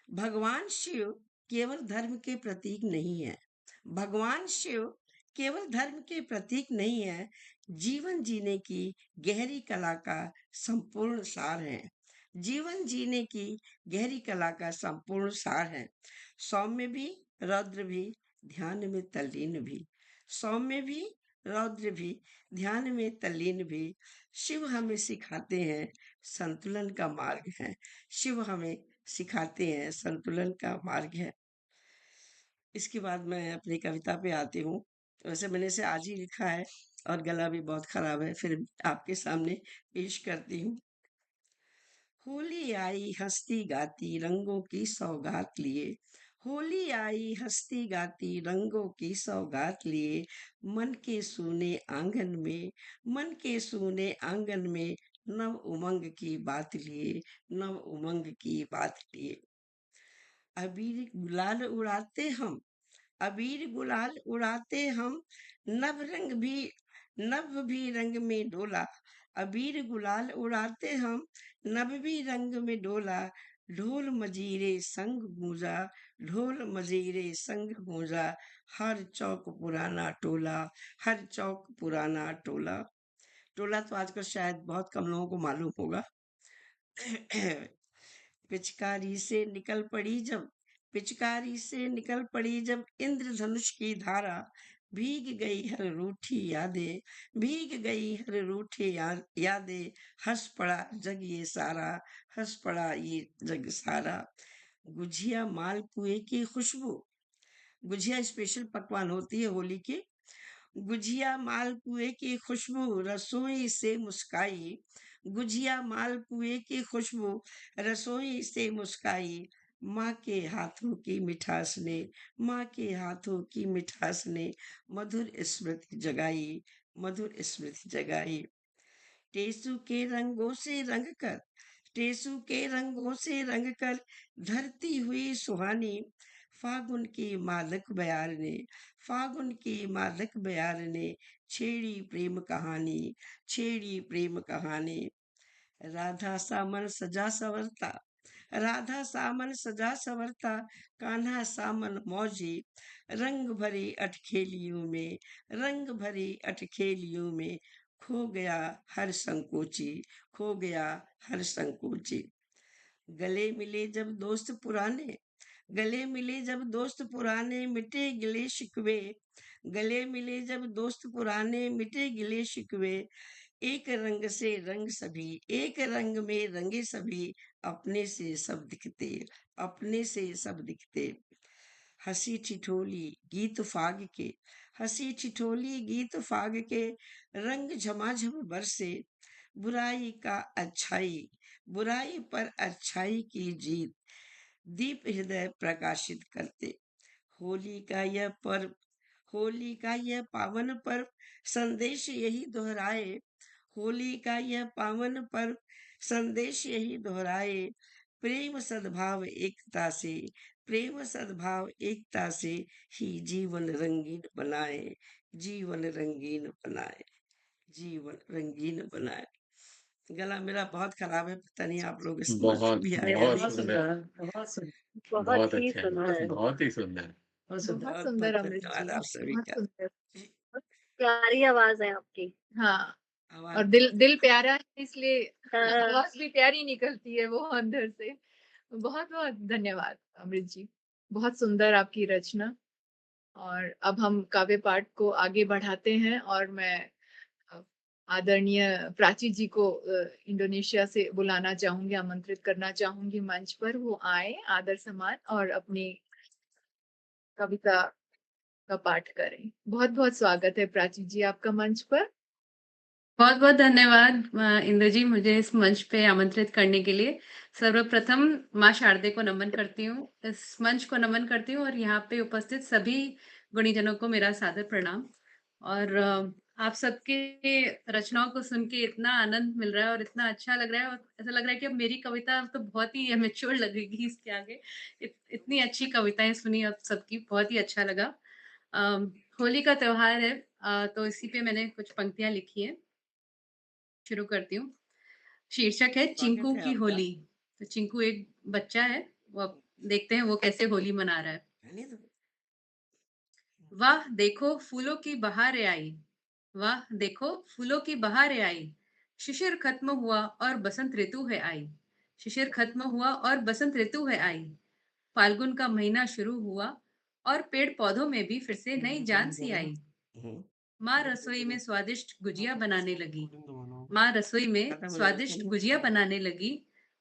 भगवान शिव केवल धर्म के प्रतीक नहीं है। भगवान शिव केवल धर्म के प्रतीक नहीं है, जीवन जीने की गहरी कला का संपूर्ण सार है। जीवन जीने की गहरी कला का संपूर्ण सार है। सौम्य भी, रौद्र भी, ध्यान में तल्लीन भी। सौम्य भी, रौद्र भी, ध्यान में तल्लीन भी। शिव हमें सिखाते हैं संतुलन का मार्ग है। शिव हमें सिखाते हैं संतुलन का मार्ग है। इसके बाद मैं अपनी कविता पे आती हूँ। वैसे मैंने इसे आज ही लिखा है और गला भी बहुत खराब है, फिर आपके सामने पेश करती हूँ। होली आई हंसती गाती रंगों की सौगात लिए। होली आई हंसती गाती रंगों की सौगात लिए। मन के सूने आंगन में मन के सूने आंगन में नव उमंग की बात लिए। नव उमंग की बात लिए। अबीर गुलाल उड़ाते हम अबीर गुलाल उड़ाते हम। नव रंग भी नभ भी रंग में डोला। अबीर गुलाल उड़ाते हम, नभ भी रंग में डोला। ढोल मजीरे संग गूंजा। ढोल मजीरे संग गूंजा। हर चौक पुराना टोला। हर चौक पुराना टोला। टोला तो आजकल शायद बहुत कम लोगों को मालूम होगा। पिचकारी से निकल पड़ी जब पिचकारी से निकल पड़ी जब इंद्रधनुष की धारा, भीग गई हर रूठी यादें, भीग गई हर रूठी यादें, हंस पड़ा जग ये सारा, हंस पड़ा ये जग सारा। गुझिया मालपुए की खुशबू, गुझिया स्पेशल पकवान होती है होली की। गुझिया मालपुए की खुशबू रसोई से मुस्काई, गुझिया मालपुए की खुशबू रसोई से मुस्काई। माँ के हाथों की मिठास ने, माँ के हाथों की मिठास ने मधुर स्मृति जगाई, मधुर स्मृति जगाई। टेसू के रंगों से रंग कर, टेसू के रंगों से रंग कर धरती हुई सुहानी। फागुन की मादक बयार ने, फागुन की मादक बयार ने छेड़ी प्रेम कहानी, छेड़ी प्रेम कहानी। राधा सामन सजा सवरता, राधा सामन सजा सवरता, कान्हा सामन मौजी। रंग भरी अटखेलियों में, रंग भरी अटखेलियों में खो गया हर संकोची, खो गया हर संकोची। गले मिले जब दोस्त पुराने, गले मिले जब दोस्त पुराने मिटे गिले शिकवे, गले मिले जब दोस्त पुराने मिटे गिले शिकवे। एक रंग से रंग सभी, एक रंग में रंगे सभी, अपने से सब दिखते, अपने से सब दिखते। हंसी ठिठोली गीत फाग के, हंसी ठिठोली गीत फाग के रंग झमाझम बरसे। बुराई का अच्छाई, बुराई पर अच्छाई की जीत, दीप हृदय प्रकाशित करते। होली का यह पर्व, होली का यह पावन पर्व संदेश यही दोहराए, होली का यह पावन पर्व संदेश यही दोहराए। प्रेम सद्भाव एकता से, प्रेम सद्भाव एकता से ही जीवन रंगीन बनाए, जीवन रंगीन बनाए, जीवन रंगीन बनाए। गला मेरा बहुत खराब है, पता नहीं आप लोग समझ बहुत भी आया बहुत नहीं। सुंदर, बहुत सुंदर, बहुत बहुत ही अच्छा, सुंदर, बहुत ही सुंदर। बहुत सुंदर। बहुत बहुत सुंदर बहुत अमृत धन्यवाद जी, आप सभी बहुत का। सुंदर। प्यारी आवाज है आपकी। हाँ, आवाज और दिल बहुत दिल प्यारा है इसलिए हाँ, आवाज भी प्यारी निकलती है वो अंदर से। बहुत बहुत धन्यवाद अमृत जी, बहुत सुंदर आपकी रचना। और अब हम काव्य पाठ को आगे बढ़ाते हैं और मैं अ, आदरणीय प्राची जी को इंडोनेशिया से बुलाना चाहूंगी, आमंत्रित करना चाहूंगी मंच पर। वो आए आदर सम्मान और अपनी कविता का पाठ करें। बहुत बहुत स्वागत है प्राची जी आपका मंच पर। बहुत बहुत धन्यवाद इंद्र जी, मुझे इस मंच पे आमंत्रित करने के लिए। सर्वप्रथम माँ शारदे को नमन करती हूँ, इस मंच को नमन करती हूँ और यहाँ पे उपस्थित सभी गुणीजनों को मेरा सादर प्रणाम। और आप सबके रचनाओं को सुन के इतना आनंद मिल रहा है और इतना अच्छा लग रहा है, और ऐसा लग रहा है कि अब मेरी कविता तो बहुत ही मैच्योर लगेगी इसके आगे। इतनी अच्छी कविताएं सुनी अब सबकी, बहुत ही अच्छा लगा। होली का त्योहार है, तो इसी पे मैंने कुछ पंक्तियां लिखी है, शुरू करती हूँ। शीर्षक है चिंकू स्वागत है की आपका। होली। तो चिंकू एक बच्चा है, वो अब देखते हैं वो कैसे होली मना रहा है। रहने दो। वाह देखो फूलों की बहार आई, वाह देखो फूलों की बहार आई, शिशिर खत्म हुआ और बसंत ऋतु है आई, शिशिर खत्म हुआ और बसंत ऋतु है आई। फाल्गुन का महीना शुरू हुआ और पेड़ पौधों में भी फिर से नई जान सी आई। हम्म, माँ रसोई में स्वादिष्ट गुजिया बनाने लगी, खत्म माँ रसोई में हो जाएगा, स्वादिष्ट खत्म। गुजिया बनाने लगी।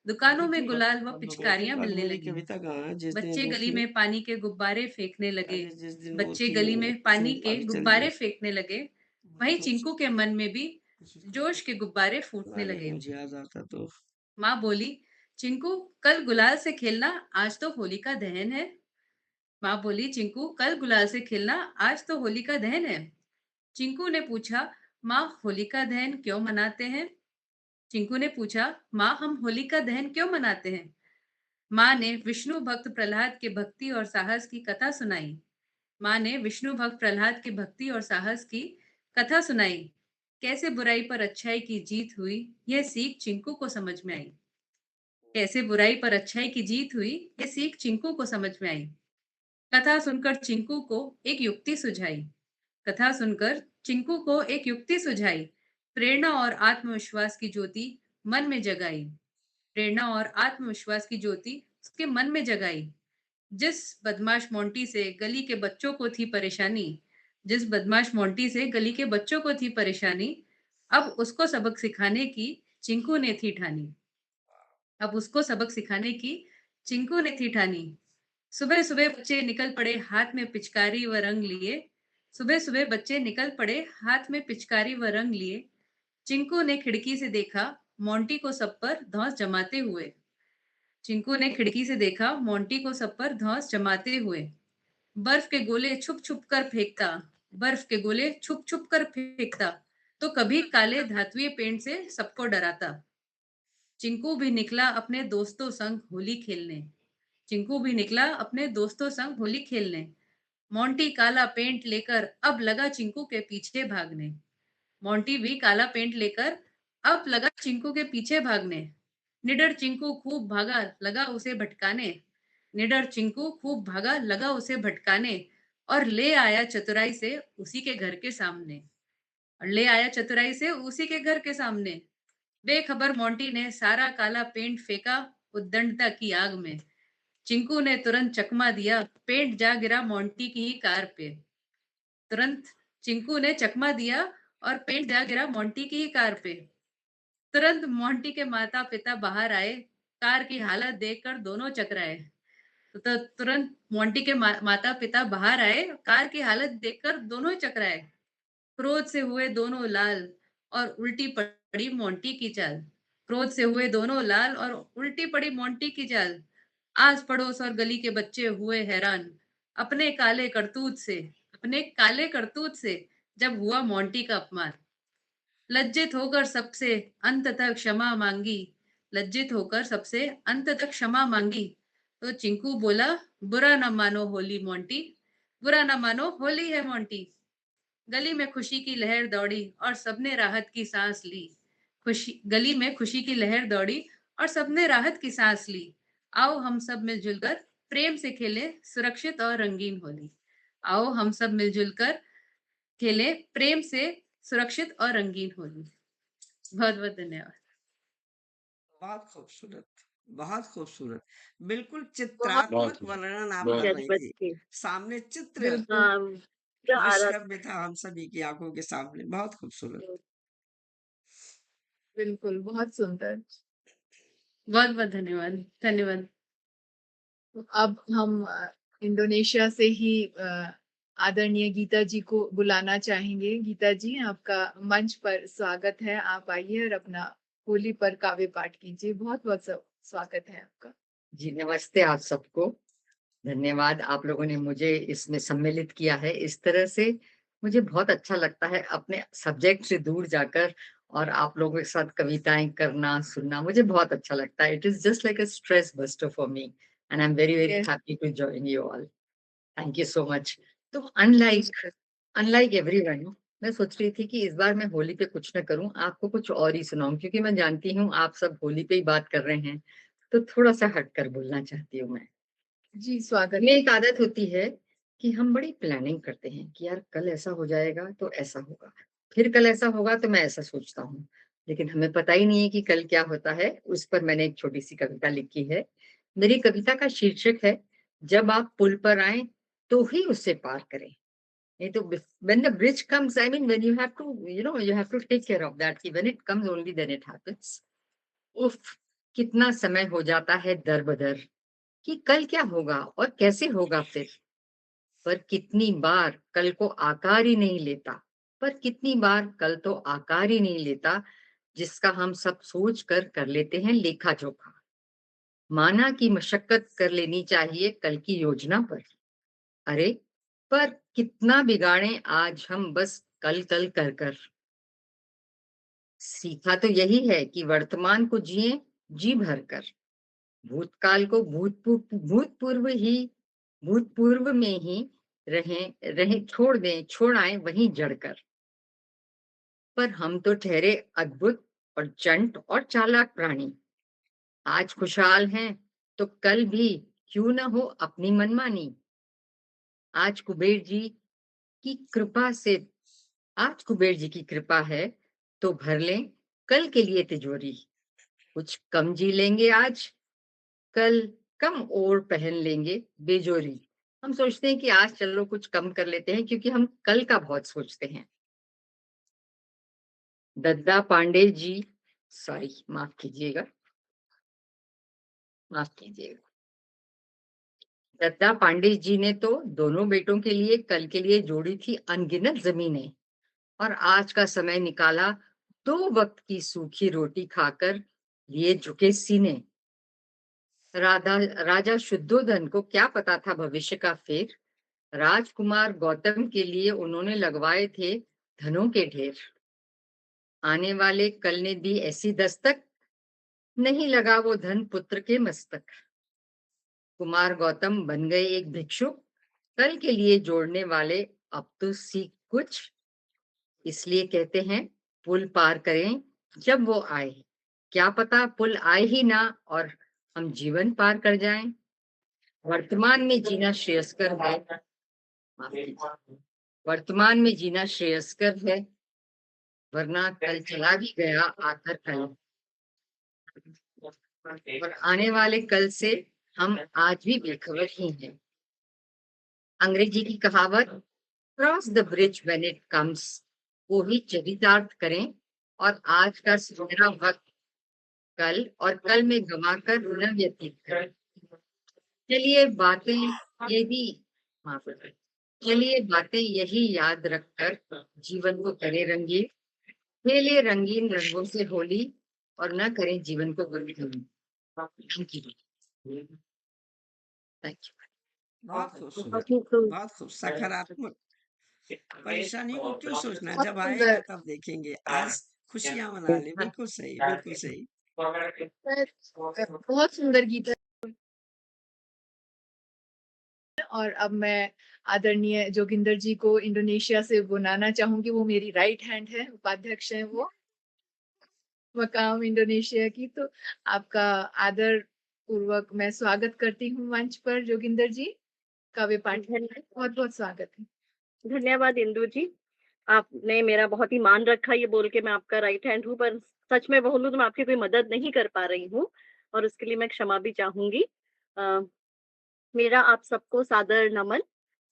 दुकानों में गुलाल व पिचकारियां पर मिलने मेरी लगी। कविता कहाँ है जिस दिन बच्चे वो गली थी, में पानी के गुब्बारे फेंकने लगे, जिस दिन वो बच्चे थी गली वो में पानी के वाली चली गुब्बारे गई। फेंकने लगे। वहीं चिंकू के मन में भी जोश के गुब्बारे फूटने अरे लगे। मुझे याद आता तो माँ बोली, चिंकू कल गुलाल से खेलना, आज तो होली का दहन है। माँ बोली, चिंकू कल गुलाल से खेलना, आज तो होली का दहन है। चिंकू ने पूछा, माँ होलिका दहन क्यों मनाते हैं? चिंकू ने पूछा, माँ हम होलिका दहन क्यों मनाते हैं? माँ ने विष्णु भक्त प्रहलाद के भक्ति और साहस की कथा सुनाई। माँ ने विष्णु भक्त प्रहलाद की भक्ति और साहस की कथा सुनाई। कैसे बुराई पर अच्छाई की जीत हुई, यह सीख चिंकू को समझ में आई। कैसे बुराई पर अच्छाई की जीत हुई, यह सीख चिंकू को समझ में आई। कथा सुनकर चिंकू को एक युक्ति सुझाई। कथा सुनकर चिंकू को एक युक्ति सुझाई, प्रेरणा और आत्मविश्वास की ज्योति मन में जगाई। प्रेरणा और आत्मविश्वास की ज्योति उसके मन में जगाई। जिस बदमाश मोंटी से गली के बच्चों को थी परेशानी, जिस बदमाश मोंटी से गली के बच्चों को थी परेशानी, अब उसको सबक सिखाने की चिंकू ने थी ठानी। अब उसको सबक सिखाने की चिंकू ने थी ठानी। सुबह सुबह बच्चे निकल पड़े हाथ में पिचकारी व रंग लिए। सुबह सुबह बच्चे निकल पड़े हाथ में पिचकारी व रंग लिए। चिंकू ने खिड़की से देखा मोंटी को सब पर धौंस जमाते हुए। चिंकू ने खिड़की से देखा मोंटी को सब पर धौंस जमाते हुए। बर्फ के गोले छुप छुप कर फेंकता, बर्फ के गोले छुप छुप कर फेंकता, तो कभी काले धातुए पेंट से सबको डराता। चिंकू भी निकला अपने दोस्तों संग होली खेलने। चिंकू भी निकला अपने दोस्तों संग होली खेलने। मोंटी काला पेंट लेकर अब लगा चिंकू के पीछे भागने। मोंटी भी काला पेंट लेकर अब लगा चिंकू के पीछे भागने। निडर चिंकू खूब भागा लगा उसे भटकाने। निडर चिंकू खूब भागा लगा उसे भटकाने और ले आया चतुराई से उसी के घर के सामने। और ले आया चतुराई से उसी के घर के सामने। बेखबर मोंटी ने सारा काला पेंट फेंका उद्दंडता की आग में। चिंकू ने तुरंत चकमा दिया, पेंट जा गिरा मोंटी की ही कार पे। तुरंत चिंकू ने चकमा दिया और पेंट जा गिरा मोंटी की ही कार पे। तुरंत मोंटी के माता पिता बाहर आए, कार की हालत देखकर दोनों चकराए। तो तुरंत मोंटी के माता पिता बाहर आए, कार की हालत देखकर दोनों चकराए। क्रोध से हुए दोनों लाल और उल्टी पड़ी मोंटी की चाल। क्रोध से हुए दोनों लाल और उल्टी पड़ी मोंटी की चाल। आस पड़ोस और गली के बच्चे हुए हैरान अपने काले करतूत से, अपने काले करतूत से जब हुआ मोंटी का अपमान। लज्जित होकर सबसे अंत तक क्षमा मांगी, लज्जित होकर सबसे अंत तक क्षमा मांगी। तो चिंकू बोला, बुरा न मानो होली मोंटी, बुरा न मानो होली है मोंटी। गली में खुशी की लहर दौड़ी और सबने राहत की सांस ली। गली में खुशी की लहर दौड़ी और सबने राहत की सांस ली। आओ हम सब मिलजुल कर प्रेम से खेले सुरक्षित और रंगीन होली। आओ हम सब मिलजुल कर खेले प्रेम से सुरक्षित और रंगीन होली। बहुत बहुत धन्यवाद। बहुत खूबसूरत, बहुत खूबसूरत। बिल्कुल चित्रात्मक वर्णन आप कर रही थी। सामने चित्र दृश्य में था हम सभी की आंखों के सामने। बहुत खूबसूरत। बिल्कुल, बहुत सुंदर। बहुत बहुत धन्यवाद। धन्यवाद। अब हम इंडोनेशिया से ही आदरणीय गीता जी को बुलाना चाहेंगे। गीता जी, आपका मंच पर स्वागत है। आप आइए और अपना होली पर काव्य पाठ कीजिए। बहुत बहुत स्वागत है आपका। जी नमस्ते आप सबको। धन्यवाद, आप लोगों ने मुझे इसमें सम्मिलित किया है। इस तरह से मुझे बहुत अच्छा लगता है अपने सब्जेक्ट से दूर जाकर और आप लोगों के साथ कविताएं करना, सुनना मुझे बहुत अच्छा लगता है। It is just like a stress buster for me and I am very very happy to join you all. Thank you so much. तो अनलाइक एवरीवन, मैं सोच रही थी कि इस बार मैं होली पे कुछ न करूं, आपको कुछ और ही सुनाऊं, क्योंकि मैं जानती हूँ आप सब होली पे ही बात कर रहे हैं, तो थोड़ा सा हटकर बोलना चाहती हूँ मैं। जी स्वागत। में एक आदत होती है कि हम बड़ी प्लानिंग करते हैं कि यार कल ऐसा हो जाएगा तो ऐसा होगा, फिर कल ऐसा होगा तो मैं ऐसा सोचता हूँ, लेकिन हमें पता ही नहीं है कि कल क्या होता है। उस पर मैंने एक छोटी सी कविता लिखी है। मेरी कविता का शीर्षक है, जब आप पुल पर आए तो ही उससे पार करें। नहीं तो when the bridge comes, I mean when you have to, you have to take care of that, कि when it comes only then it happens। उफ, कितना समय हो जाता है दर बदर कि कल क्या होगा और कैसे होगा फिर। पर कितनी बार कल को आकार ही नहीं लेता, पर कितनी बार कल तो आकार ही नहीं लेता, जिसका हम सब सोच कर लेते हैं लेखा जोखा। माना कि मशक्कत कर लेनी चाहिए कल की योजना पर। अरे पर कितना बिगाड़े आज हम बस कल कल कर कर। सीखा तो यही है कि वर्तमान को जिए जी भर कर, भूतकाल को भूतपूर्व में ही रहे रहे छोड़ दें, छोड़ आए वहीं जड़कर। पर हम तो ठहरे अद्भुत और चंट और चालाक प्राणी। आज खुशहाल हैं तो कल भी क्यों न हो अपनी मनमानी। आज कुबेर जी की कृपा से आज कुबेर जी की कृपा है तो भर लें कल के लिए तिजोरी। कुछ कम जी लेंगे आज, कल कम और पहन लेंगे बेजोरी। हम सोचते हैं कि आज चलो कुछ कम कर लेते हैं क्योंकि हम कल का बहुत सोचते हैं। दद्दा पांडे जी, सॉरी माफ कीजिएगा, माफ कीजिएगा। दद्दा पांडे जी ने तो दोनों बेटों के लिए कल के लिए जोड़ी थी अनगिनत जमीनें और आज का समय निकाला 2 वक्त की सूखी रोटी खाकर लिए झुके सीने। राजा शुद्धोधन को क्या पता था भविष्य का फेर। राजकुमार गौतम के लिए उन्होंने लगवाए थे धनों के ढेर। आने वाले कल ने दी ऐसी दस्तक, नहीं लगा वो धन पुत्र के मस्तक। कुमार गौतम बन गए एक भिक्षुक, कल के लिए जोड़ने वाले अब तो सीख कुछ। इसलिए कहते हैं पुल पार करें जब वो आए, क्या पता पुल आए ही ना और हम जीवन पार कर जाएं। वर्तमान में जीना श्रेयस्कर है, माफ कीजिए, वर्तमान में जीना श्रेयस्कर है, वरना कल चला भी गया आकर कल, और आने वाले कल से हम आज भी बेखबर ही हैं। अंग्रेजी की कहावत cross the bridge when it comes को ही चरितार्थ करें और आज का सुनहरा वक्त कल और कल में गंवाकर न व्यतीत करें। चलिए बातें यही माफ करें, चलिए बातें यही याद रखकर जीवन को करें रंगीन, खेले रंगीन रंगों से होली और न करें जीवन को गमगीन। Thank you. बहुत खूब सुंदर, बहुत ही खूब। बहुत खूब सकारात्मक। परेशानी को क्यों सोचना, बहुत जब सुंदर। आएगा तब देखेंगे। आज खुशियां मना ले। बिल्कुल सही, बिल्कुल सही। बहुत सुंदर गीत है। और अब मैं आदरणीय जोगिंदर जी को इंडोनेशिया से बुलाना चाहूंगी। वो मेरी राइट हैंड है, उपाध्यक्ष है वो मकाम इंडोनेशिया की। तो आपका आदर पूर्वक मैं स्वागत करती हूँ मंच पर जोगिंदर जी। काव्य पाठ बहुत बहुत स्वागत है। धन्यवाद इंदु जी। आपने मेरा बहुत ही मान रखा ये बोल के मैं आपका राइट हैंड हूँ, पर सच में बोलूं तो मैं आपकी कोई मदद नहीं कर पा रही हूँ और उसके लिए मैं क्षमा भी चाहूंगी। मेरा आप सबको सादर नमन।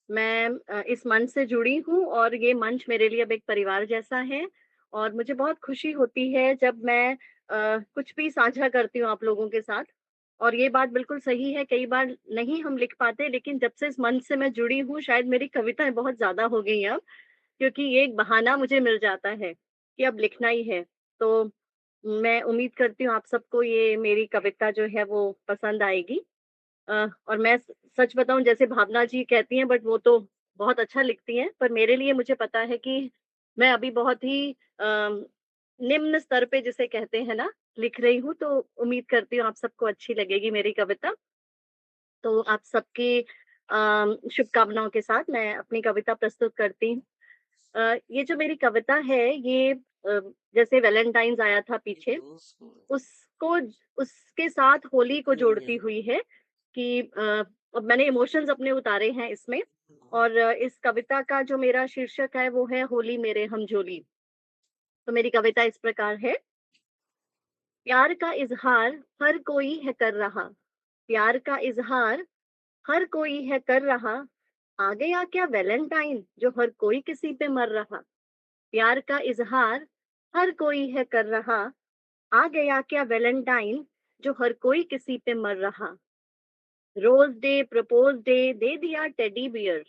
मैं इस मंच से जुड़ी हूँ और ये मंच मेरे लिए अब एक परिवार जैसा है और मुझे बहुत खुशी होती है जब मैं कुछ भी साझा करती हूँ आप लोगों के साथ। और ये बात बिल्कुल सही है, कई बार नहीं हम लिख पाते, लेकिन जब से इस मंच से मैं जुड़ी हूँ शायद मेरी कविताएं बहुत ज्यादा हो गई हैं अब, क्योंकि ये एक बहाना मुझे मिल जाता है कि अब लिखना ही है। तो मैं उम्मीद करती हूँ आप सबको ये मेरी कविता जो है वो पसंद आएगी। और मैं सच बताऊं, जैसे भावना जी कहती हैं, बट वो तो बहुत अच्छा लिखती हैं, पर मेरे लिए मुझे पता है कि मैं अभी बहुत ही निम्न स्तर पे जिसे कहते हैं ना लिख रही हूँ। तो उम्मीद करती हूँ आप सबको अच्छी लगेगी मेरी कविता। तो आप सबकी शुभकामनाओं के साथ मैं अपनी कविता प्रस्तुत करती हूँ। ये जो मेरी कविता है ये जैसे वैलेंटाइंस आया था पीछे, उसको उसके साथ होली को जोड़ती हुई है कि अब मैंने इमोशंस अपने उतारे हैं इसमें। और इस कविता का जो मेरा शीर्षक है वो है होली मेरे हमजोली। तो मेरी कविता इस प्रकार है। प्यार का इजहार हर कोई है कर रहा, प्यार का इजहार हर कोई है कर रहा, आ गया क्या वैलेंटाइन जो हर कोई किसी पे मर रहा। प्यार का इजहार हर कोई है कर रहा, आ गया क्या वैलेंटाइन जो हर कोई किसी पे मर रहा। रोज डे प्रपोज डे दे दिया teddy bear,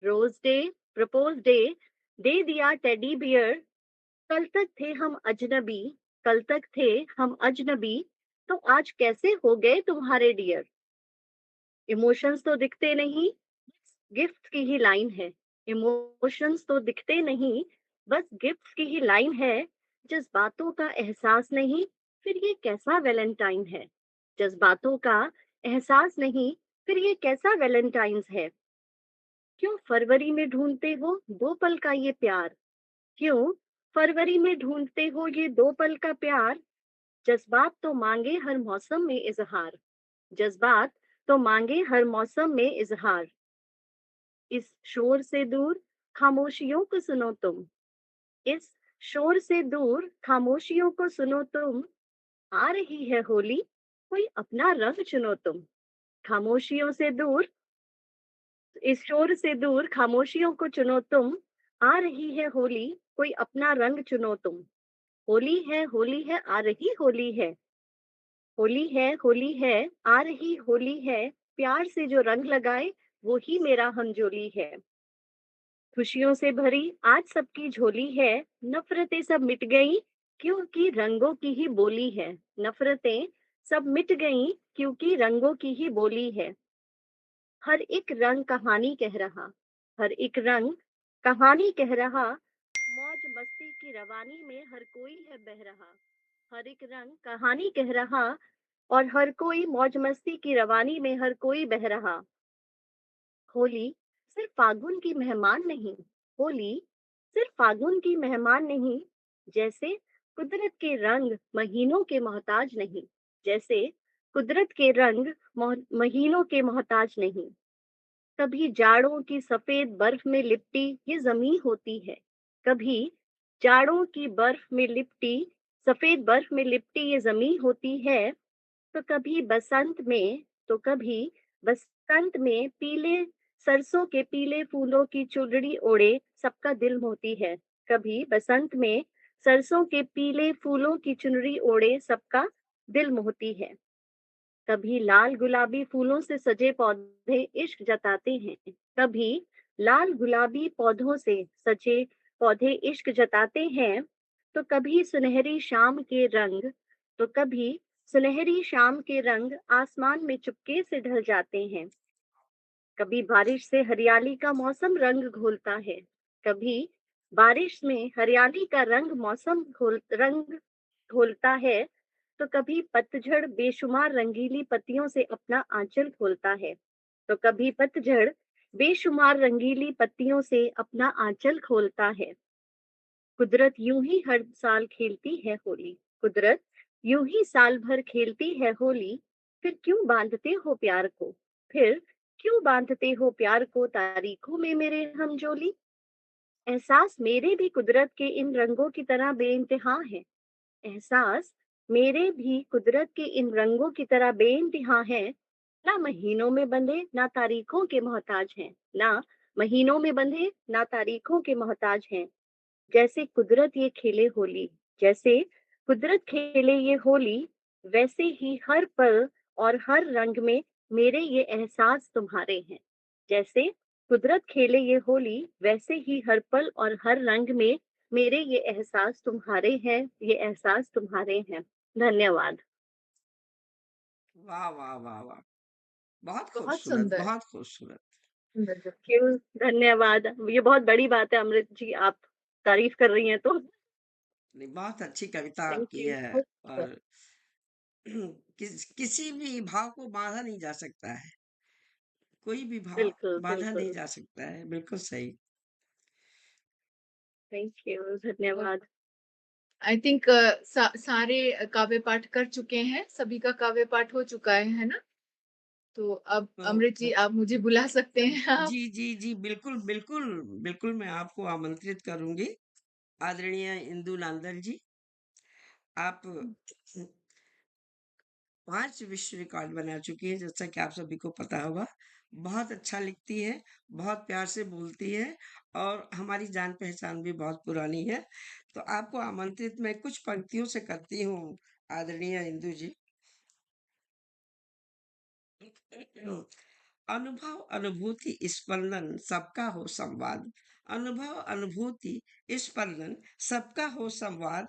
rose day propose day दे दिया टेडी बियर। कल तक थे हम अजनबी, कल तक थे हम अजनबी, तो आज कैसे हो गए तुम्हारे डियर। इमोशंस तो दिखते नहीं, गिफ्ट की ही लाइन है। इमोशंस तो दिखते नहीं, बस गिफ्ट की ही लाइन है। जज्बातों का एहसास नहीं, फिर ये कैसा वैलेंटाइन है। जज्बातों का एहसास नहीं, फिर ये कैसा वैलेंटाइंस है। क्यों फरवरी में ढूंढते हो 2 पल का ये प्यार, क्यों फरवरी में ढूंढते हो ये 2 पल का प्यार। जज्बात तो मांगे हर मौसम में इजहार, जज्बात तो मांगे हर मौसम में इजहार। इस शोर से दूर खामोशियों को सुनो तुम, इस शोर से दूर खामोशियों को सुनो तुम। आ रही है होली, कोई अपना रंग चुनो तुम। खामोशियों से दूर, इस शोर से दूर खामोशियों को चुनो तुम। आ रही है होली, कोई अपना रंग चुनो तुम। होली है, आ रही होली है। होली है, आ रही होली है। प्यार से जो रंग लगाए, वो ही मेरा हमजोली है। खुशियों से भरी आज सबकी झोली है। नफरतें सब मिट गई, क्योंकि रंगों की ही बोली है। नफरतें सब मिट गई, क्योंकि रंगों की ही बोली है। हर एक रंग कहानी कह रहा, हर एक रंग कहानी कह रहा। मौज मस्ती की रवानी में हर कोई है बह रहा। हर एक रंग कहानी कह रहा, और हर कोई मौज मस्ती की रवानी में हर कोई बह रहा। होली सिर्फ फागुन की मेहमान नहीं, होली सिर्फ फागुन की मेहमान नहीं। जैसे कुदरत के रंग महीनों के मोहताज नहीं, जैसे कुदरत के रंग महीनों के मोहताज नहीं। कभी जाड़ों की सफेद बर्फ में लिपटी ये जमीन होती है, कभी जाड़ों की बर्फ में लिपटी सफेद बर्फ में लिपटी ये जमीन होती है। तो कभी बसंत में तो कभी बसंत में पीले सरसों के पीले फूलों की चुनरी ओढ़े सबका दिल मोहती है। कभी बसंत में सरसों के पीले फूलों की चुनरी ओढ़े सबका दिल मोहती है। कभी लाल गुलाबी फूलों से सजे पौधे इश्क जताते हैं, कभी लाल गुलाबी पौधों से सजे पौधे इश्क जताते हैं। तो कभी सुनहरी शाम के रंग तो कभी सुनहरी शाम के रंग आसमान में चुपके से ढल जाते हैं। कभी बारिश से हरियाली का मौसम रंग घोलता है, कभी बारिश में हरियाली का रंग घोलता है। तो कभी पतझड़ बेशुमार रंगीली पत्तियों से अपना आंचल खोलता है, तो कभी पतझड़ बेशुमार रंगीली पत्तियों से अपना आंचल खोलता है। कुदरत यूं ही हर साल खेलती है होली, कुदरत यूं ही साल भर खेलती है होली। फिर क्यों बांधते हो प्यार को, फिर क्यों बांधते हो प्यार को तारीखों में मेरे हमजोली। एहसास मेरे भी कुदरत के इन रंगों की तरह बेइंतहा है, एहसास मेरे भी कुदरत के इन रंगों की तरह बेइंतहा है। ना महीनों में बंधे ना तारीखों के मोहताज हैं, ना महीनों में बंधे ना तारीखों के मोहताज हैं। जैसे कुदरत ये खेले होली, जैसे कुदरत खेले ये होली, वैसे ही हर पल और हर रंग में मेरे ये एहसास तुम्हारे हैं। जैसे कुदरत खेले ये होली, वैसे ही हर पल और हर रंग में मेरे ये एहसास तुम्हारे हैं, ये एहसास तुम्हारे हैं। धन्यवाद। वाह वाह वाह वाह, बहुत बहुत खूबसूरत, सुंदर। बहुत खूबसूरत। सुंदर। क्यों, धन्यवाद। ये बहुत बड़ी बात है अमृत जी, आप तारीफ कर रही हैं तो। नहीं, बहुत अच्छी कविता थैंक आपकी यू। है। और किसी भी भाव को बांधा नहीं जा सकता है, कोई भी भाव बिल्कुल बांधा नहीं बिल्कुल। जा सकता है, बिल्कुल सही। थैंक यू, धन्यवाद। आई थिंक सारे काव्य पाठ कर चुके हैं, सभी का काव्य पाठ हो चुका है ना? तो अब अमृत जी तो आप मुझे बुला सकते हैं आप। जी जी जी, बिल्कुल बिल्कुल बिल्कुल, मैं आपको आमंत्रित करूंगी। आदरणीय इंदु नांदल जी, आप 5 विश्व रिकॉर्ड बना चुकी है, जैसा कि आप सभी को पता होगा। बहुत अच्छा लिखती है, बहुत प्यार से बोलती है, और हमारी जान पहचान भी बहुत पुरानी है। तो आपको आमंत्रित मैं कुछ पंक्तियों से करती हूँ, आदरणीय इंदु जी। अनुभव अनुभूति स्पंदन सबका हो संवाद, अनुभव अनुभूति स्पंदन सबका हो संवाद।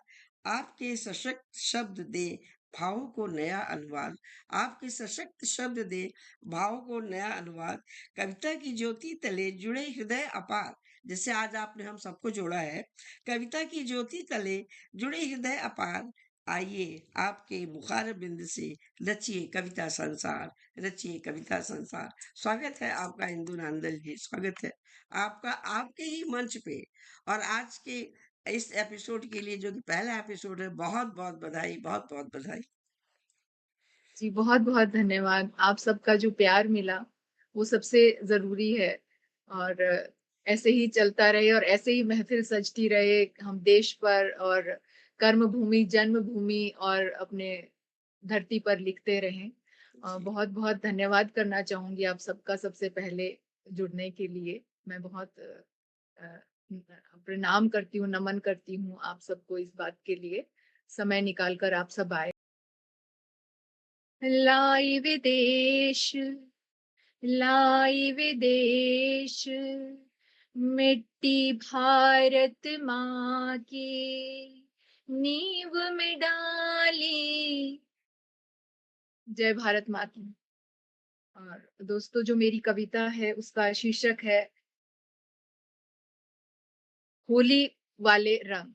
आपके सशक्त शब्द दे भावों को नया अनुवाद, आपके सशक्त शब्द दे भावों को नया अनुवाद। कविता की ज्योति तले जुड़े हृदय अपार, जैसे आज आपने हम सबको जोड़ा है। कविता की ज्योति तले जुड़े हृदय अपार, आइए आपके मुखार बिंद से रचिए कविता संसार, रचिए कविता संसार। स्वागत है आपका इंदु नांदल जी, स्वागत है आपका आपके ही मंच पे। और आज के इस एपिसोड के लिए, जो कि पहला एपिसोड है, बहुत बहुत बधाई, बहुत बहुत बधाई। जी बहुत बहुत धन्यवाद। आप सबका जो प्यार मिला वो सबसे जरूरी है, और ऐसे ही चलता रहे और ऐसे ही महफिल सजती रहे हम देश पर और कर्म भूमि, जन्मभूमि और अपने धरती पर लिखते रहें। बहुत बहुत धन्यवाद करना चाहूंगी आप सबका सबसे पहले जुड़ने के लिए। मैं बहुत प्रणाम करती हूँ, नमन करती हूँ आप सबको इस बात के लिए समय निकाल कर आप सब आए। लाई विदेश मिट्टी भारत माँ की नींव में डाली। जय भारत माँ की। और दोस्तों, जो मेरी कविता है उसका शीर्षक है होली वाले रंग।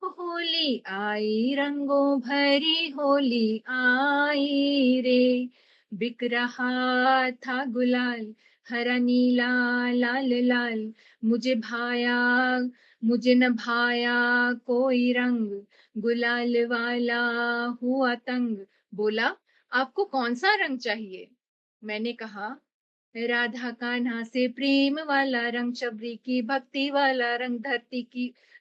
होली आई रंगों भरी होली आई रे, बिक रहा था गुलाल हरा नीला लाल लाल, मुझे न भाया कोई रंग, गुलाल वाला हुआ तंग। बोला, आपको कौन सा रंग चाहिए? मैंने कहा, राधा कान्हा से प्रेम वाला रंग, शबरी की भक्ति वाला रंग,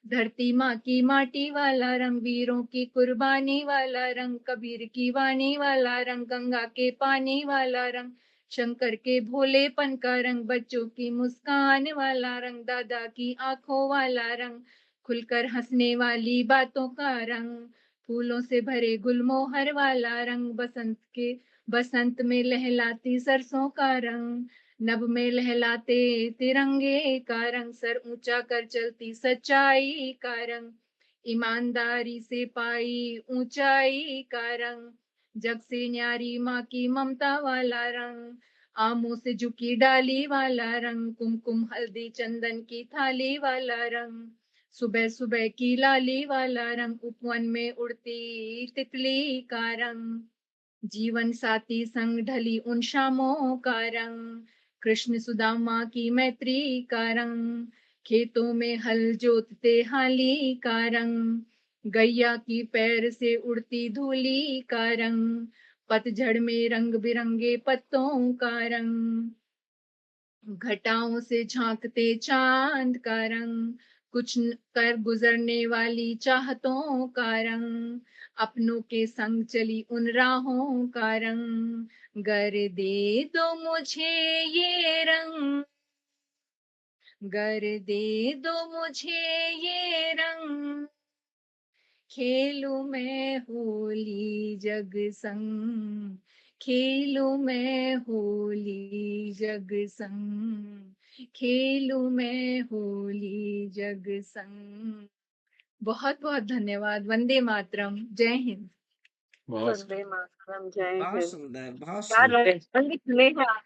धरती माँ की माटी वाला रंग, वीरों की कुर्बानी वाला रंग, कबीर की वाणी वाला रंग, गंगा के पानी वाला रंग, शंकर के भोलेपन का रंग, बच्चों की मुस्कान वाला रंग, दादा की आंखों वाला रंग, खुलकर हंसने वाली बातों का रंग, फूलों से भरे गुलमोहर वाला रंग, बसंत में लहलाती सरसों का रंग, नभ में लहलाते तिरंगे का रंग, सर ऊंचा कर चलती सच्चाई का रंग, ईमानदारी से पाई ऊंचाई का रंग, जग से न्यारी माँ की ममता वाला रंग, आमों से झुकी डाली वाला रंग, कुमकुम हल्दी चंदन की थाली वाला रंग, सुबह सुबह की लाली वाला रंग, उपवन में उड़ती तितली का रंग, जीवन साथी संग ढली उन शामों का रंग, कृष्ण सुदामा की मैत्री का रंग, खेतों में हल जोतते हाली का रंग, गैया की पैर से उड़ती धूली का रंग, पतझड़ में रंग बिरंगे पत्तों का रंग, घटाओं से झांकते चांद का रंग, कुछ कर गुजरने वाली चाहतों का रंग, अपनों के संग चली उन राहों का रंग, गर दे दो मुझे ये रंग, गर दे दो मुझे ये रंग, खेलूं मैं होली जग संग, खेलूं मैं होली जग संग, खेलूं मैं होली जग संग। बहुत बहुत धन्यवाद। वंदे मातरम। जय हिंद। वंदे मातरम। जय बहुत हिंद। सुंदर, बहुत क्या सुंदर, रंग खिले हैं आप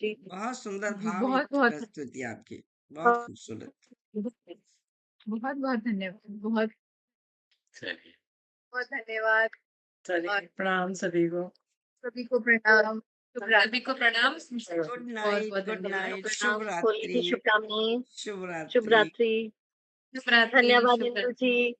जी। बहुत सुंदर भावी बहुत बहुत प्रस्तुति आपकी, बहुत खूबसूरत। बहुत बहुत धन्यवाद। बहुत चलिए, बहुत धन्यवाद। चलिए, प्रणाम सभी को। सभी को प्रणाम। सभी को प्रणाम। गुड बहुत नाइट, बहुत गुड धन्यवाद। नाइट, प्रणाम। शुभ होली की रात्रि, शुभकामनाएं। शुभ शुभ रात्रि। रात्रि। शुभ रात्रि। धन्यवाद शुभ इंदु रात्रि। जी।